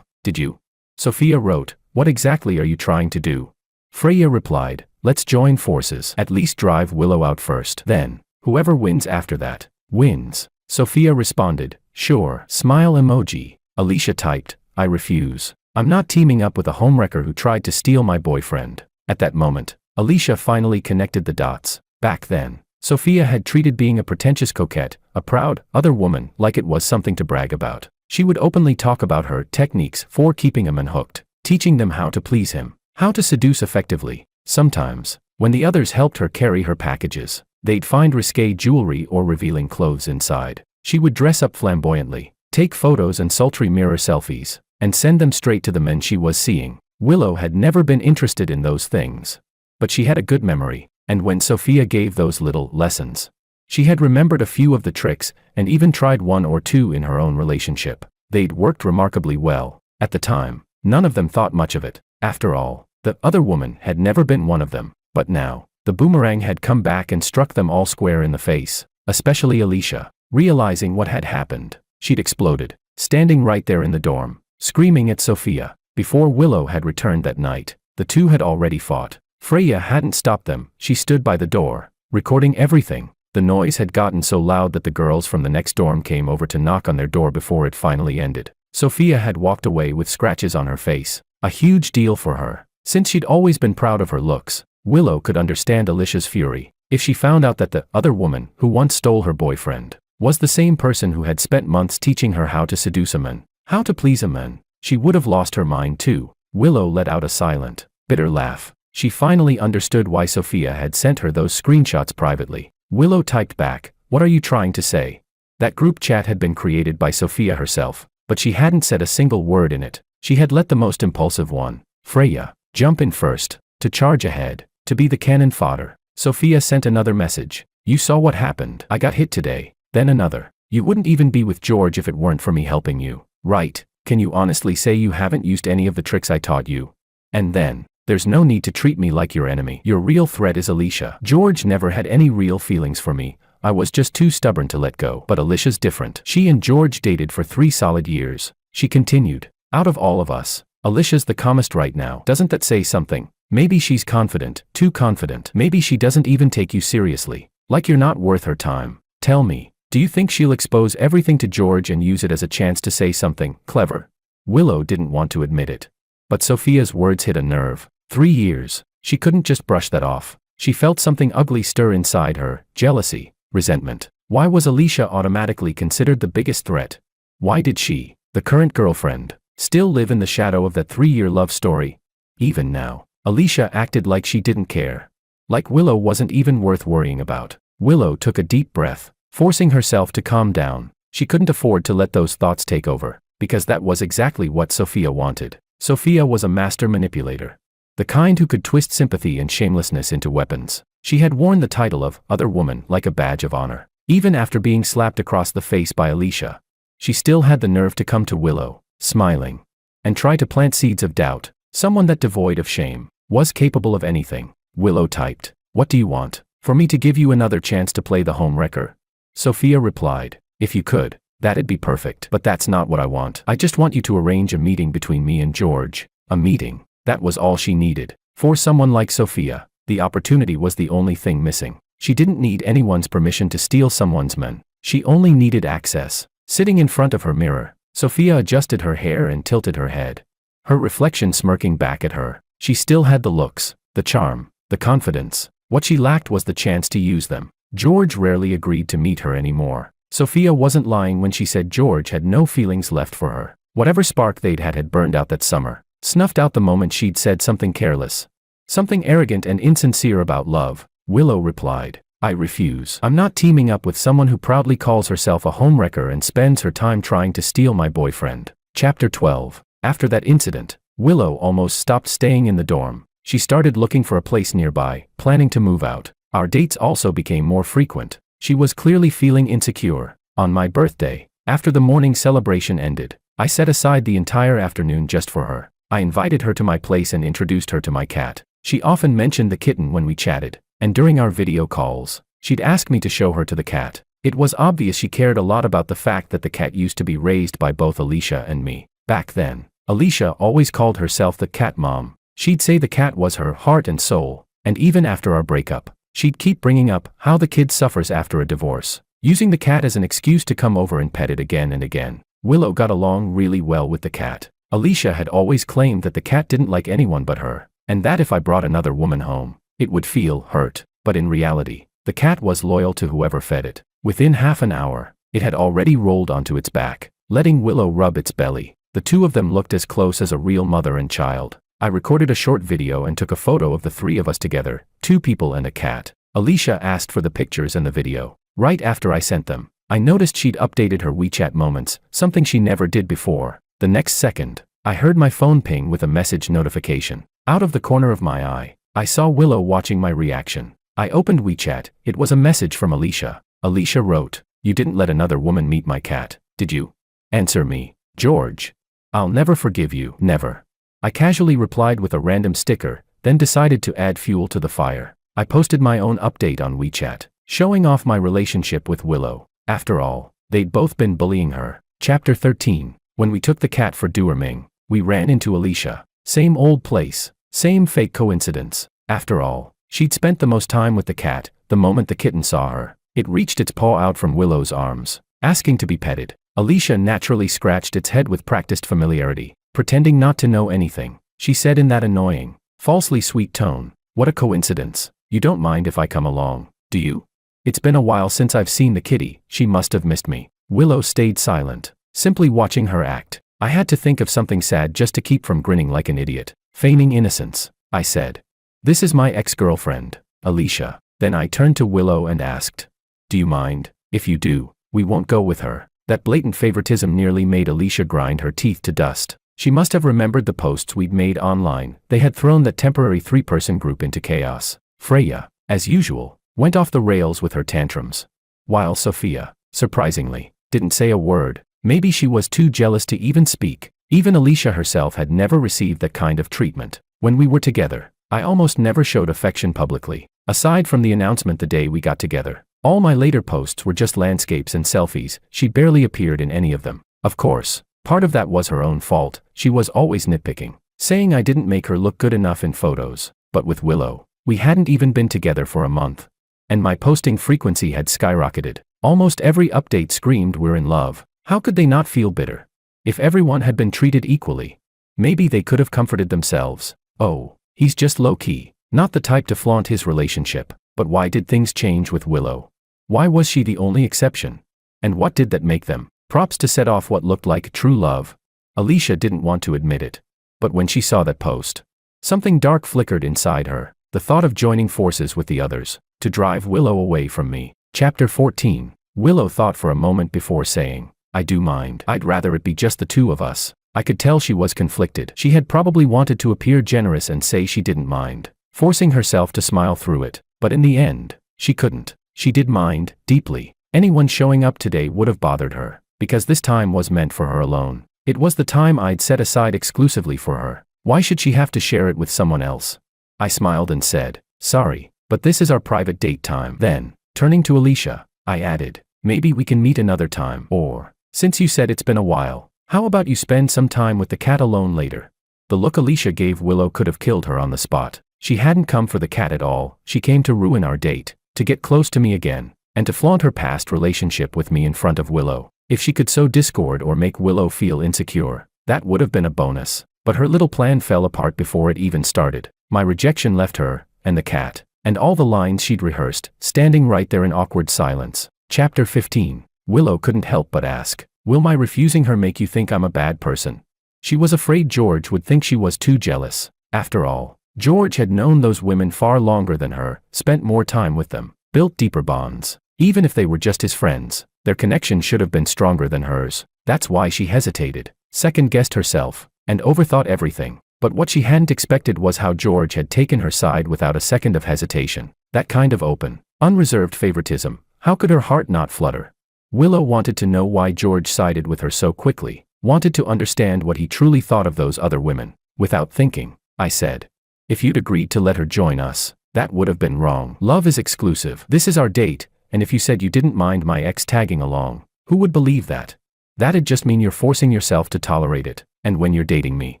Speaker 1: Did you? Sophia wrote, what exactly are you trying to do? Freya replied, let's join forces. At least drive Willow out first. Then, whoever wins after that, wins. Sophia responded, sure. Smile emoji. Alicia typed, I refuse. I'm not teaming up with a homewrecker who tried to steal my boyfriend. At that moment, Alicia finally connected the dots. Back then, Sophia had treated being a pretentious coquette, a proud, other woman, like it was something to brag about. She would openly talk about her techniques for keeping a man hooked, teaching them how to please him, how to seduce effectively. Sometimes, when the others helped her carry her packages, they'd find risque jewelry or revealing clothes inside. She would dress up flamboyantly, take photos and sultry mirror selfies, and send them straight to the men she was seeing. Willow had never been interested in those things. But she had a good memory, and when Sophia gave those little lessons, she had remembered a few of the tricks and even tried one or two in her own relationship. They'd worked remarkably well. At the time, none of them thought much of it. After all, the other woman had never been one of them. But now, the boomerang had come back and struck them all square in the face, especially Alicia. Realizing what had happened, she'd exploded, standing right there in the dorm, screaming at Sophia. Before Willow had returned that night, the two had already fought. Freya hadn't stopped them. She stood by the door, recording everything. The noise had gotten so loud that the girls from the next dorm came over to knock on their door before it finally ended. Sophia had walked away with scratches on her face, a huge deal for her. Since she'd always been proud of her looks, Willow could understand Alicia's fury. If she found out that the other woman, who once stole her boyfriend, was the same person who had spent months teaching her how to seduce a man, how to please a man, she would have lost her mind too. Willow let out a silent, bitter laugh. She finally understood why Sophia had sent her those screenshots privately. Willow typed back, what are you trying to say? That group chat had been created by Sophia herself, but she hadn't said a single word in it. She had let the most impulsive one, Freya, jump in first, to charge ahead, to be the cannon fodder. Sophia sent another message. You saw what happened. I got hit today. Then another. You wouldn't even be with George if it weren't for me helping you, right? Can you honestly say you haven't used any of the tricks I taught you? And then, there's no need to treat me like your enemy. Your real threat is Alicia. George never had any real feelings for me. I was just too stubborn to let go. But Alicia's different. She and George dated for 3 solid years. She continued. Out of all of us, Alicia's the calmest right now. Doesn't that say something? Maybe she's confident, too confident. Maybe she doesn't even take you seriously. Like you're not worth her time. Tell me, do you think she'll expose everything to George and use it as a chance to say something clever? Willow didn't want to admit it. But Sophia's words hit a nerve. 3 years. She couldn't just brush that off. She felt something ugly stir inside her, jealousy, resentment. Why was Alicia automatically considered the biggest threat? Why did she, the current girlfriend, still live in the shadow of that 3-year love story? Even now, Alicia acted like she didn't care. Like Willow wasn't even worth worrying about. Willow took a deep breath, forcing herself to calm down. She couldn't afford to let those thoughts take over, because that was exactly what Sophia wanted. Sophia was a master manipulator. The kind who could twist sympathy and shamelessness into weapons. She had worn the title of other woman like a badge of honor. Even after being slapped across the face by Alicia, she still had the nerve to come to Willow, smiling, and try to plant seeds of doubt. Someone that devoid of shame was capable of anything. Willow typed, what do you want? For me to give you another chance to play the homewrecker? Sophia replied, if you could, that'd be perfect. But that's not what I want. I just want you to arrange a meeting between me and George. A meeting. That was all she needed. For someone like Sophia, the opportunity was the only thing missing. She didn't need anyone's permission to steal someone's man. She only needed access. Sitting in front of her mirror, Sophia adjusted her hair and tilted her head. Her reflection smirking back at her. She still had the looks, the charm, the confidence. What she lacked was the chance to use them. George rarely agreed to meet her anymore. Sophia wasn't lying when she said George had no feelings left for her. Whatever spark they'd had burned out that summer. Snuffed out the moment she'd said something careless. Something arrogant and insincere about love. Willow replied, I refuse. I'm not teaming up with someone who proudly calls herself a homewrecker and spends her time trying to steal my boyfriend. Chapter 12. After that incident, Willow almost stopped staying in the dorm. She started looking for a place nearby, planning to move out. Our dates also became more frequent. She was clearly feeling insecure. On my birthday, after the morning celebration ended, I set aside the entire afternoon just for her. I invited her to my place and introduced her to my cat. She often mentioned the kitten when we chatted, and during our video calls, she'd ask me to show her to the cat. It was obvious she cared a lot about the fact that the cat used to be raised by both Alicia and me. Back then, Alicia always called herself the cat mom. She'd say the cat was her heart and soul, and even after our breakup, she'd keep bringing up how the kid suffers after a divorce, using the cat as an excuse to come over and pet it again and again. Willow got along really well with the cat. Alicia had always claimed that the cat didn't like anyone but her, and that if I brought another woman home, it would feel hurt. But in reality, the cat was loyal to whoever fed it. Within half an hour, it had already rolled onto its back, letting Willow rub its belly. The two of them looked as close as a real mother and child. I recorded a short video and took a photo of the three of us together, 2 people and a cat. Alicia asked for the pictures and the video. Right after I sent them, I noticed she'd updated her WeChat moments, something she never did before. The next second, I heard my phone ping with a message notification. Out of the corner of my eye, I saw Willow watching my reaction. I opened WeChat. It was a message from Alicia. Alicia wrote, "You didn't let another woman meet my cat, did you? Answer me, George. I'll never forgive you, never." I casually replied with a random sticker, then decided to add fuel to the fire. I posted my own update on WeChat, showing off my relationship with Willow. After all, they'd both been bullying her. Chapter 13. When we took the cat for deworming, we ran into Alicia. Same old place, same fake coincidence. After all, she'd spent the most time with the cat. The moment the kitten saw her, it reached its paw out from Willow's arms, asking to be petted. Alicia naturally scratched its head with practiced familiarity, pretending not to know anything. She said in that annoying, falsely sweet tone, "What a coincidence. You don't mind if I come along, do you? It's been a while since I've seen the kitty. She must have missed me." Willow stayed silent, simply watching her act. I had to think of something sad just to keep from grinning like an idiot. Feigning innocence, I said, "This is my ex-girlfriend, Alicia." Then I turned to Willow and asked, "Do you mind? If you do, we won't go with her." That blatant favoritism nearly made Alicia grind her teeth to dust. She must have remembered the posts we'd made online. They had thrown that temporary 3-person group into chaos. Freya, as usual, went off the rails with her tantrums, while Sophia, surprisingly, didn't say a word. Maybe she was too jealous to even speak. Even Alicia herself had never received that kind of treatment. When we were together, I almost never showed affection publicly. Aside from the announcement the day we got together, all my later posts were just landscapes and selfies. She barely appeared in any of them. Of course, part of that was her own fault. She was always nitpicking, saying I didn't make her look good enough in photos. But with Willow, we hadn't even been together for a month, and my posting frequency had skyrocketed. Almost every update screamed we're in love. How could they not feel bitter? If everyone had been treated equally, maybe they could have comforted themselves. Oh, he's just low-key, not the type to flaunt his relationship. But why did things change with Willow? Why was she the only exception? And what did that make them? Props to set off what looked like true love. Alicia didn't want to admit it. But when she saw that post, something dark flickered inside her. The thought of joining forces with the others, to drive Willow away from me. Chapter 14. Willow thought for a moment before saying, "I do mind. I'd rather it be just the two of us." I could tell she was conflicted. She had probably wanted to appear generous and say she didn't mind, forcing herself to smile through it. But in the end, she couldn't. She did mind, deeply. Anyone showing up today would have bothered her, because this time was meant for her alone. It was the time I'd set aside exclusively for her. Why should she have to share it with someone else? I smiled and said, "Sorry, but this is our private date time." Then, turning to Alicia, I added, "Maybe we can meet another time. Or, since you said it's been a while, how about you spend some time with the cat alone later?" The look Alicia gave Willow could have killed her on the spot. She hadn't come for the cat at all. She came to ruin our date, to get close to me again, and to flaunt her past relationship with me in front of Willow. If she could sow discord or make Willow feel insecure, that would have been a bonus. But her little plan fell apart before it even started. My rejection left her, and the cat, and all the lines she'd rehearsed, standing right there in awkward silence. Chapter 15. Willow couldn't help but ask, "Will my refusing her make you think I'm a bad person?" She was afraid George would think she was too jealous. After all, George had known those women far longer than her, spent more time with them, built deeper bonds. Even if they were just his friends, their connection should have been stronger than hers. That's why she hesitated, second-guessed herself, and overthought everything. But what she hadn't expected was how George had taken her side without a second of hesitation. That kind of open, unreserved favoritism, how could her heart not flutter? Willow wanted to know why George sided with her so quickly, wanted to understand what he truly thought of those other women. Without thinking, I said, "If you'd agreed to let her join us, that would have been wrong. Love is exclusive. This is our date, and if you said you didn't mind my ex tagging along, who would believe that? That'd just mean you're forcing yourself to tolerate it, and when you're dating me,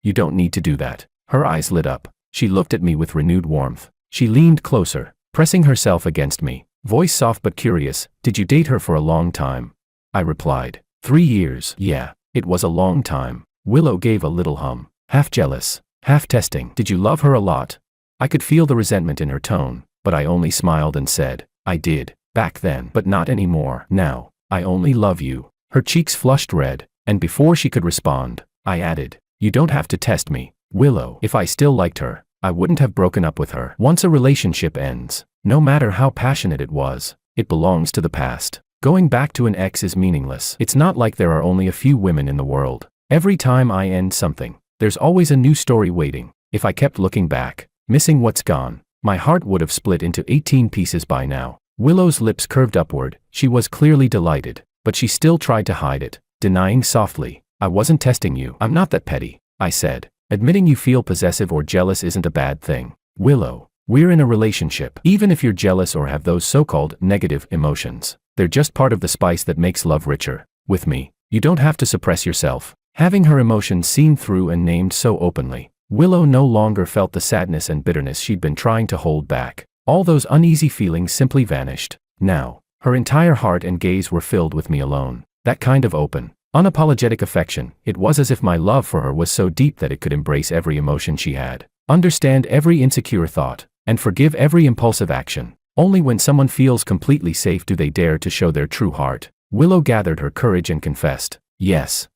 Speaker 1: you don't need to do that." Her eyes lit up. She looked at me with renewed warmth. She leaned closer, pressing herself against me, voice soft but curious. "Did you date her for a long time?" I replied, 3 years. "Yeah, it was a long time." Willow gave a little hum, half jealous, half testing. "Did you love her a lot?" I could feel the resentment in her tone, but I only smiled and said, "I did, back then, but not anymore. Now, I only love you." Her cheeks flushed red, and before she could respond, I added, "You don't have to test me, Willow. If I still liked her, I wouldn't have broken up with her." Once a relationship ends, no matter how passionate it was, it belongs to the past. Going back to an ex is meaningless. It's not like there are only a few women in the world. Every time I end something, there's always a new story waiting. If I kept looking back, missing what's gone, my heart would have split into 18 pieces by now. Willow's lips curved upward. She was clearly delighted, but she still tried to hide it, denying softly, "I wasn't testing you. I'm not that petty," I said. "Admitting you feel possessive or jealous isn't a bad thing. Willow, we're in a relationship. Even if you're jealous or have those so-called negative emotions, they're just part of the spice that makes love richer. With me, you don't have to suppress yourself." Having her emotions seen through and named so openly, Willow no longer felt the sadness and bitterness she'd been trying to hold back. All those uneasy feelings simply vanished. Now, her entire heart and gaze were filled with me alone. That kind of open, unapologetic affection. It was as if my love for her was so deep that it could embrace every emotion she had, understand every insecure thought, and forgive every impulsive action. Only when someone feels completely safe do they dare to show their true heart. Willow gathered her courage and confessed, "Yes,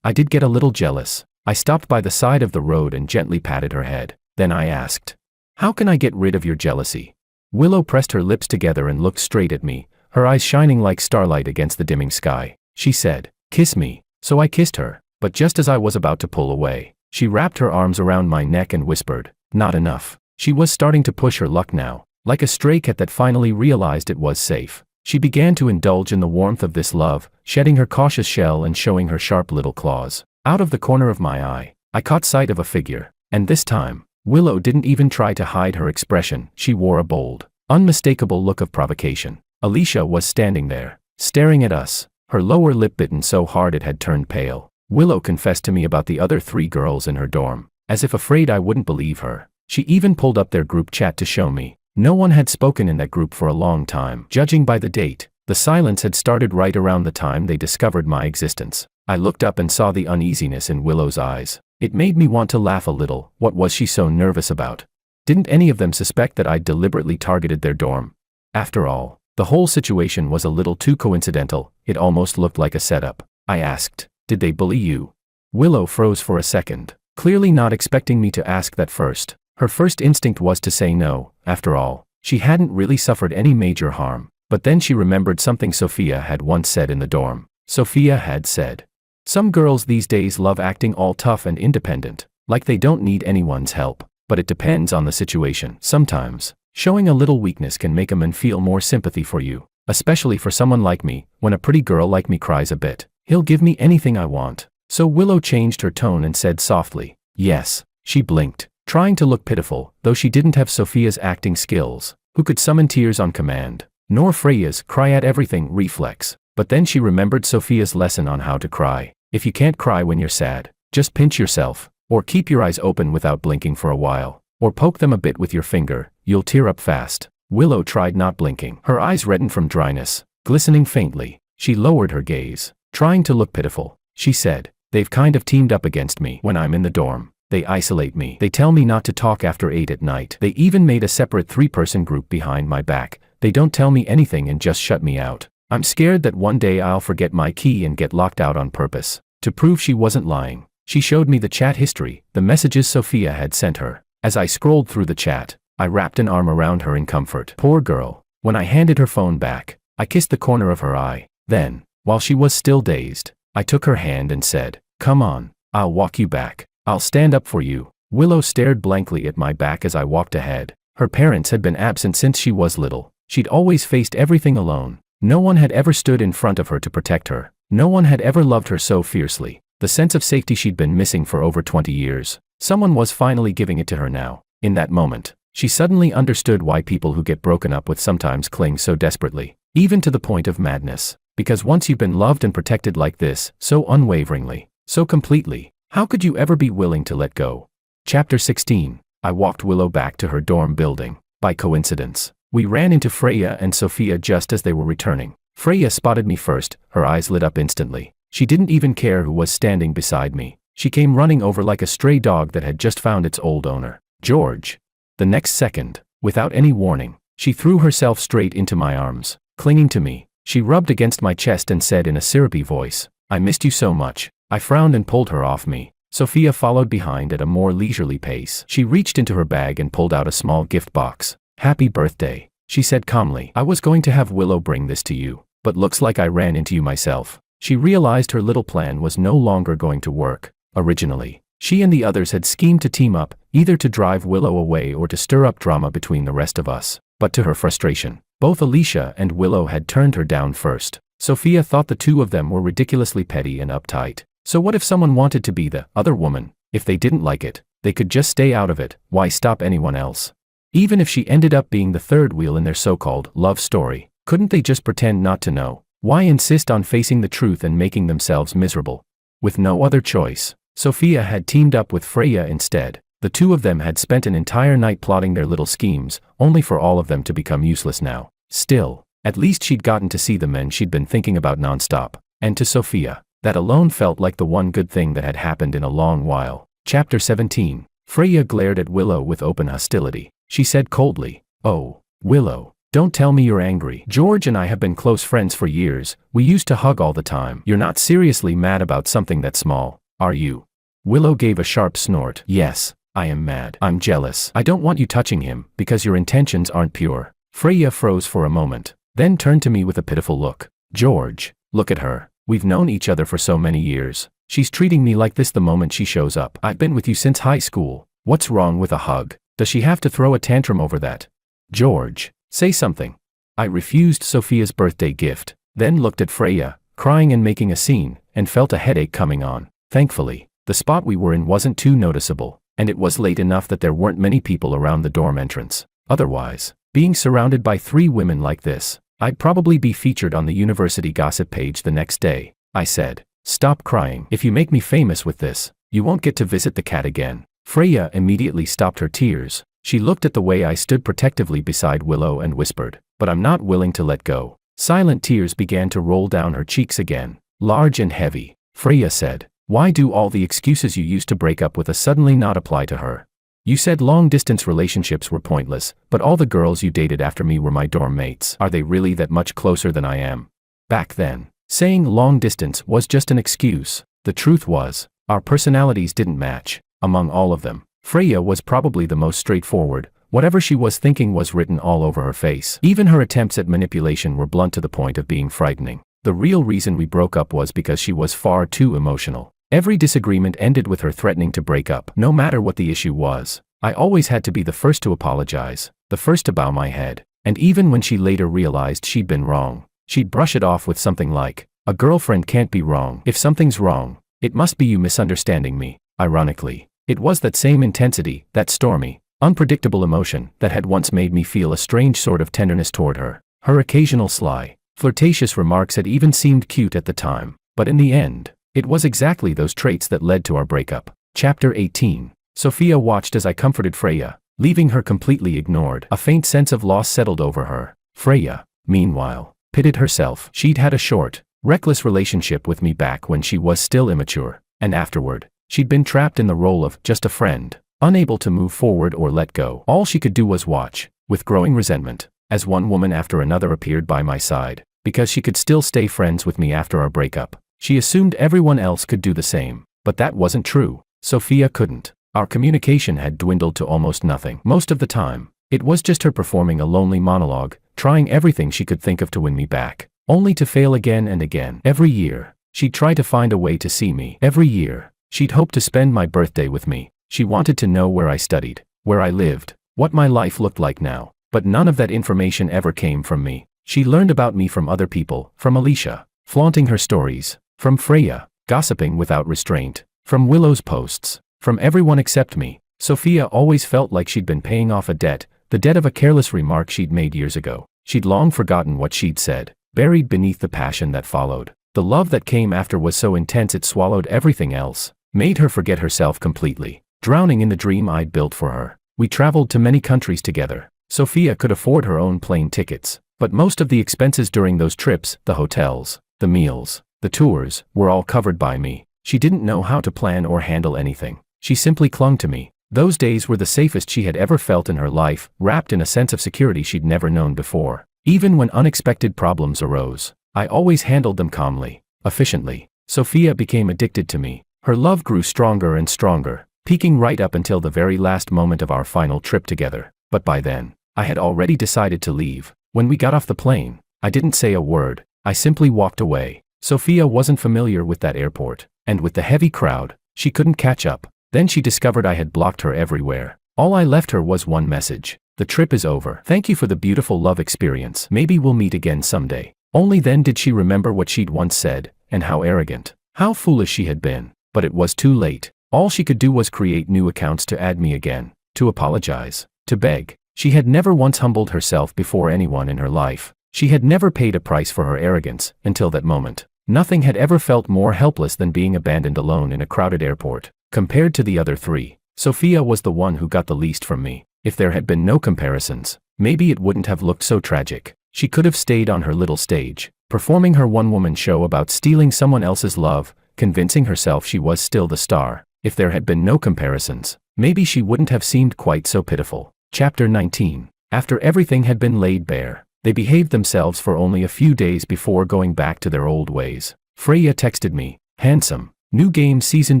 Speaker 1: I did get a little jealous." I stopped by the side of the road and gently patted her head. Then I asked, "How can I get rid of your jealousy?" Willow pressed her lips together and looked straight at me, her eyes shining like starlight against the dimming sky. She said, "Kiss me." So I kissed her, but just as I was about to pull away, she wrapped her arms around my neck and whispered, "Not enough." She was starting to push her luck now, like a stray cat that finally realized it was safe. She began to indulge in the warmth of this love, shedding her cautious shell and showing her sharp little claws. Out of the corner of my eye, I caught sight of a figure, and this time, Willow didn't even try to hide her expression. She wore a bold, unmistakable look of provocation. Alicia was standing there, staring at us, her lower lip bitten so hard it had turned pale. Willow confessed to me about the other 3 girls in her dorm, as if afraid I wouldn't believe her. She even pulled up their group chat to show me. No one had spoken in that group for a long time. Judging by the date, the silence had started right around the time they discovered my existence. I looked up and saw the uneasiness in Willow's eyes. It made me want to laugh a little. What was she so nervous about? Didn't any of them suspect that I'd deliberately targeted their dorm? After all, the whole situation was a little too coincidental. It almost looked like a setup. I asked, "Did they bully you?" Willow froze for a second, clearly not expecting me to ask that first. Her first instinct was to say no. After all, she hadn't really suffered any major harm. But then she remembered something Sophia had once said in the dorm. Sophia had said, "Some girls these days love acting all tough and independent, like they don't need anyone's help. But it depends on the situation. Sometimes, showing a little weakness can make a man feel more sympathy for you, especially for someone like me. When a pretty girl like me cries a bit, he'll give me anything I want." So Willow changed her tone and said softly, "Yes." She blinked, trying to look pitiful, though she didn't have Sophia's acting skills, who could summon tears on command, nor Freya's cry-at-everything reflex. But then she remembered Sophia's lesson on how to cry. If you can't cry when you're sad, just pinch yourself, or keep your eyes open without blinking for a while, or poke them a bit with your finger, you'll tear up fast. Willow tried not blinking. Her eyes reddened from dryness, glistening faintly. She lowered her gaze, trying to look pitiful. She said, "They've kind of teamed up against me when I'm in the dorm. They isolate me. They tell me not to talk after 8 at night. They even made a separate 3-person group behind my back. They don't tell me anything and just shut me out. I'm scared that one day I'll forget my key and get locked out on purpose." To prove she wasn't lying, she showed me the chat history, the messages Sophia had sent her. As I scrolled through the chat, I wrapped an arm around her in comfort. Poor girl. When I handed her phone back, I kissed the corner of her eye. Then, while she was still dazed, I took her hand and said, "Come on, I'll walk you back." I'll stand up for you. Willow stared blankly at my back as I walked ahead. Her parents had been absent since she was little. She'd always faced everything alone. No one had ever stood in front of her to protect her. No one had ever loved her so fiercely. The sense of safety she'd been missing for over 20 years. Someone was finally giving it to her now. In that moment, she suddenly understood why people who get broken up with sometimes cling so desperately, even to the point of madness. Because once you've been loved and protected like this, so unwaveringly, so completely, how could you ever be willing to let go? Chapter 16. I walked Willow back to her dorm building. By coincidence, we ran into Freya and Sophia just as they were returning. Freya spotted me first, her eyes lit up instantly. She didn't even care who was standing beside me. She came running over like a stray dog that had just found its old owner. George. The next second, without any warning, she threw herself straight into my arms. Clinging to me, she rubbed against my chest and said in a syrupy voice, "I missed you so much." I frowned and pulled her off me. Sophia followed behind at a more leisurely pace. She reached into her bag and pulled out a small gift box. "Happy birthday," she said calmly. "I was going to have Willow bring this to you, but looks like I ran into you myself." She realized her little plan was no longer going to work. Originally, she and the others had schemed to team up, either to drive Willow away or to stir up drama between the rest of us. But to her frustration, both Alicia and Willow had turned her down first. Sophia thought the two of them were ridiculously petty and uptight. So what if someone wanted to be the other woman? If they didn't like it, they could just stay out of it. Why stop anyone else? Even if she ended up being the third wheel in their so-called love story, couldn't they just pretend not to know? Why insist on facing the truth and making themselves miserable? With no other choice, Sophia had teamed up with Freya instead. The two of them had spent an entire night plotting their little schemes, only for all of them to become useless now. Still, at least she'd gotten to see the men she'd been thinking about nonstop. And to Sophia, that alone felt like the one good thing that had happened in a long while. Chapter 17. Freya glared at Willow with open hostility. She said coldly, "Oh, Willow, don't tell me you're angry. George and I have been close friends for years. We used to hug all the time. You're not seriously mad about something that small, are you?" Willow gave a sharp snort. "Yes, I am mad. I'm jealous. I don't want you touching him, because your intentions aren't pure." Freya froze for a moment, then turned to me with a pitiful look. "George, look at her. We've known each other for so many years. She's treating me like this the moment she shows up. I've been with you since high school. What's wrong with a hug? Does she have to throw a tantrum over that? George, say something." I refused Sophia's birthday gift, then looked at Freya, crying and making a scene, and felt a headache coming on. Thankfully, the spot we were in wasn't too noticeable, and it was late enough that there weren't many people around the dorm entrance. Otherwise, being surrounded by three women like this, I'd probably be featured on the university gossip page the next day. I said, "Stop crying. If you make me famous with this, you won't get to visit the cat again." Freya immediately stopped her tears. She looked at the way I stood protectively beside Willow and whispered, "But I'm not willing to let go." Silent tears began to roll down her cheeks again, large and heavy. Freya said, "Why do all the excuses you used to break up with us suddenly not apply to her? You said long-distance relationships were pointless, but all the girls you dated after me were my dorm mates. Are they really that much closer than I am?" Back then, saying long-distance was just an excuse. The truth was, our personalities didn't match. Among all of them, Freya was probably the most straightforward. Whatever she was thinking was written all over her face. Even her attempts at manipulation were blunt to the point of being frightening. The real reason we broke up was because she was far too emotional. Every disagreement ended with her threatening to break up, no matter what the issue was. I always had to be the first to apologize, the first to bow my head. And even when she later realized she'd been wrong, she'd brush it off with something like, "A girlfriend can't be wrong. If something's wrong, it must be you misunderstanding me." Ironically, it was that same intensity, that stormy, unpredictable emotion, that had once made me feel a strange sort of tenderness toward her. Her occasional sly, flirtatious remarks had even seemed cute at the time, but in the end, it was exactly those traits that led to our breakup. Chapter 18. Sophia watched as I comforted Freya, leaving her completely ignored. A faint sense of loss settled over her. Freya, meanwhile, pitied herself. She'd had a short, reckless relationship with me back when she was still immature, and afterward, she'd been trapped in the role of just a friend, unable to move forward or let go. All she could do was watch, with growing resentment, as one woman after another appeared by my side. Because she could still stay friends with me after our breakup, she assumed everyone else could do the same. But that wasn't true. Sophia couldn't. Our communication had dwindled to almost nothing. Most of the time, it was just her performing a lonely monologue, trying everything she could think of to win me back, only to fail again and again. Every year, she'd try to find a way to see me. Every year, She'd hoped to spend my birthday with me. She wanted to know where I studied, where I lived, what my life looked like now. But none of that information ever came from me. She learned about me from other people, from Alicia, flaunting her stories, from Freya, gossiping without restraint, from Willow's posts, from everyone except me. Sophia always felt like she'd been paying off a debt, the debt of a careless remark she'd made years ago. She'd long forgotten what she'd said, buried beneath the passion that followed. The love that came after was so intense it swallowed everything else, made her forget herself completely, drowning in the dream I'd built for her. We traveled to many countries together. Sophia could afford her own plane tickets, but most of the expenses during those trips, the hotels, the meals, the tours, were all covered by me. She didn't know how to plan or handle anything. She simply clung to me. Those days were the safest she had ever felt in her life, wrapped in a sense of security she'd never known before. Even when unexpected problems arose, I always handled them calmly, efficiently. Sophia became addicted to me. Her love grew stronger and stronger, peaking right up until the very last moment of our final trip together. But by then, I had already decided to leave. When we got off the plane, I didn't say a word. I simply walked away. Sophia wasn't familiar with that airport, and with the heavy crowd, she couldn't catch up. Then she discovered I had blocked her everywhere. All I left her was one message. The trip is over. Thank you for the beautiful love experience. Maybe we'll meet again someday. Only then did she remember what she'd once said, and how arrogant, how foolish she had been. But it was too late. All she could do was create new accounts to add me again, to apologize, to beg. She had never once humbled herself before anyone in her life. She had never paid a price for her arrogance, until that moment. Nothing had ever felt more helpless than being abandoned alone in a crowded airport. Compared to the other three, Sophia was the one who got the least from me. If there had been no comparisons, maybe it wouldn't have looked so tragic. She could have stayed on her little stage, performing her one-woman show about stealing someone else's love, convincing herself she was still the star. If there had been no comparisons, maybe she wouldn't have seemed quite so pitiful. Chapter 19. After everything had been laid bare, they behaved themselves for only a few days before going back to their old ways. Freya texted me, "Handsome. New game season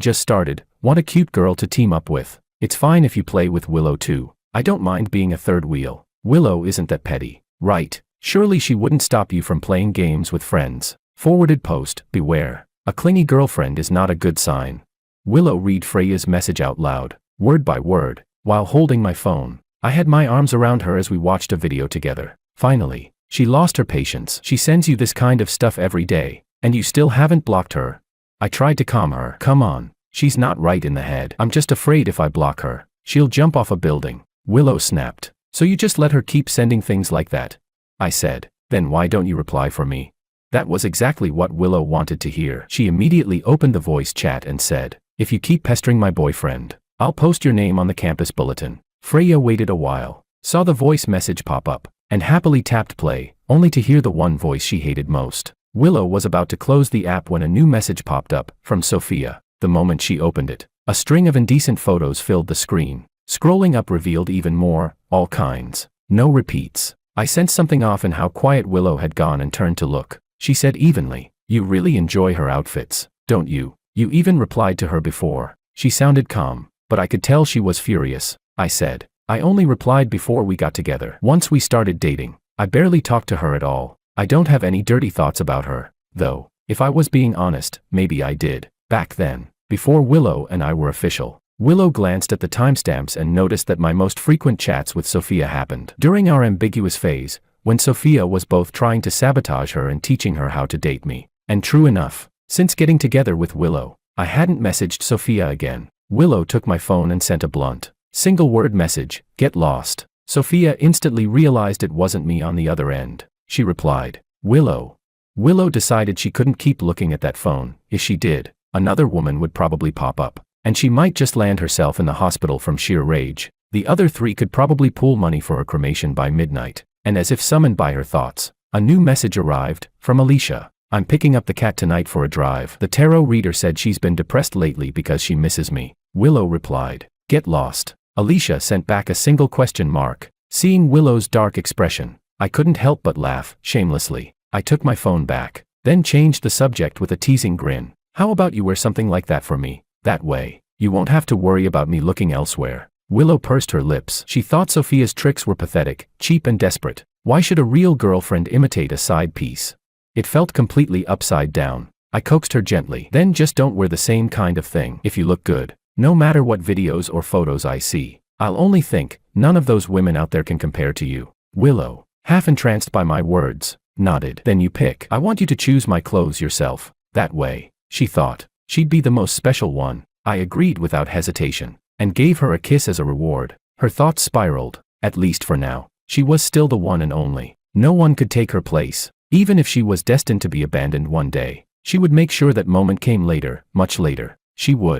Speaker 1: just started. Want a cute girl to team up with. It's fine if you play with Willow too. I don't mind being a third wheel. Willow isn't that petty, right? Surely she wouldn't stop you from playing games with friends." Forwarded post, beware. A clingy girlfriend is not a good sign. Willow read Freya's message out loud, word by word, while holding my phone. I had my arms around her as we watched a video together. Finally, she lost her patience. "She sends you this kind of stuff every day, and you still haven't blocked her?" I tried to calm her. "Come on, she's not right in the head. I'm just afraid if I block her, she'll jump off a building." Willow snapped. "So you just let her keep sending things like that?" I said. "Then why don't you reply for me?" That was exactly what Willow wanted to hear. She immediately opened the voice chat and said, "If you keep pestering my boyfriend, I'll post your name on the campus bulletin." Freya waited a while, saw the voice message pop up, and happily tapped play, only to hear the one voice she hated most. Willow was about to close the app when a new message popped up, from Sophia. The moment she opened it, a string of indecent photos filled the screen. Scrolling up revealed even more, all kinds. No repeats. I sensed something off in how quiet Willow had gone and turned to look. She said evenly, "You really enjoy her outfits, don't you? You even replied to her before." She sounded calm, but I could tell she was furious. I said, "I only replied before we got together. Once we started dating, I barely talked to her at all. I don't have any dirty thoughts about her, though. If I was being honest, maybe I did. Back then, before Willow and I were official." Willow glanced at the timestamps and noticed that my most frequent chats with Sophia happened during our ambiguous phase, when Sophia was both trying to sabotage her and teaching her how to date me. And true enough, since getting together with Willow, I hadn't messaged Sophia again. Willow took my phone and sent a blunt, single-word message, "Get lost." Sophia instantly realized it wasn't me on the other end. She replied, "Willow." Willow decided she couldn't keep looking at that phone. If she did, another woman would probably pop up, and she might just land herself in the hospital from sheer rage. The other three could probably pool money for her cremation by midnight. And as if summoned by her thoughts, a new message arrived, from Alicia. "I'm picking up the cat tonight for a drive. The tarot reader said she's been depressed lately because she misses me." Willow replied, "Get lost." Alicia sent back a single question mark. Seeing Willow's dark expression, I couldn't help but laugh, shamelessly. I took my phone back, then changed the subject with a teasing grin. "How about you wear something like that for me? That way, you won't have to worry about me looking elsewhere." Willow pursed her lips. She thought Sophia's tricks were pathetic, cheap and desperate. Why should a real girlfriend imitate a side piece? It felt completely upside down. I coaxed her gently. Then just don't wear the same kind of thing. If you look good, no matter what videos or photos I see, I'll only think, none of those women out there can compare to you. Willow, half entranced by my words, nodded. Then you pick. I want you to choose my clothes yourself. That way, she thought, she'd be the most special one. I agreed without hesitation, and gave her a kiss as a reward. Her thoughts spiraled. At least for now, she was still the one and only. No one could take her place. Even if she was destined to be abandoned one day, she would make sure that moment came later, much later. She would.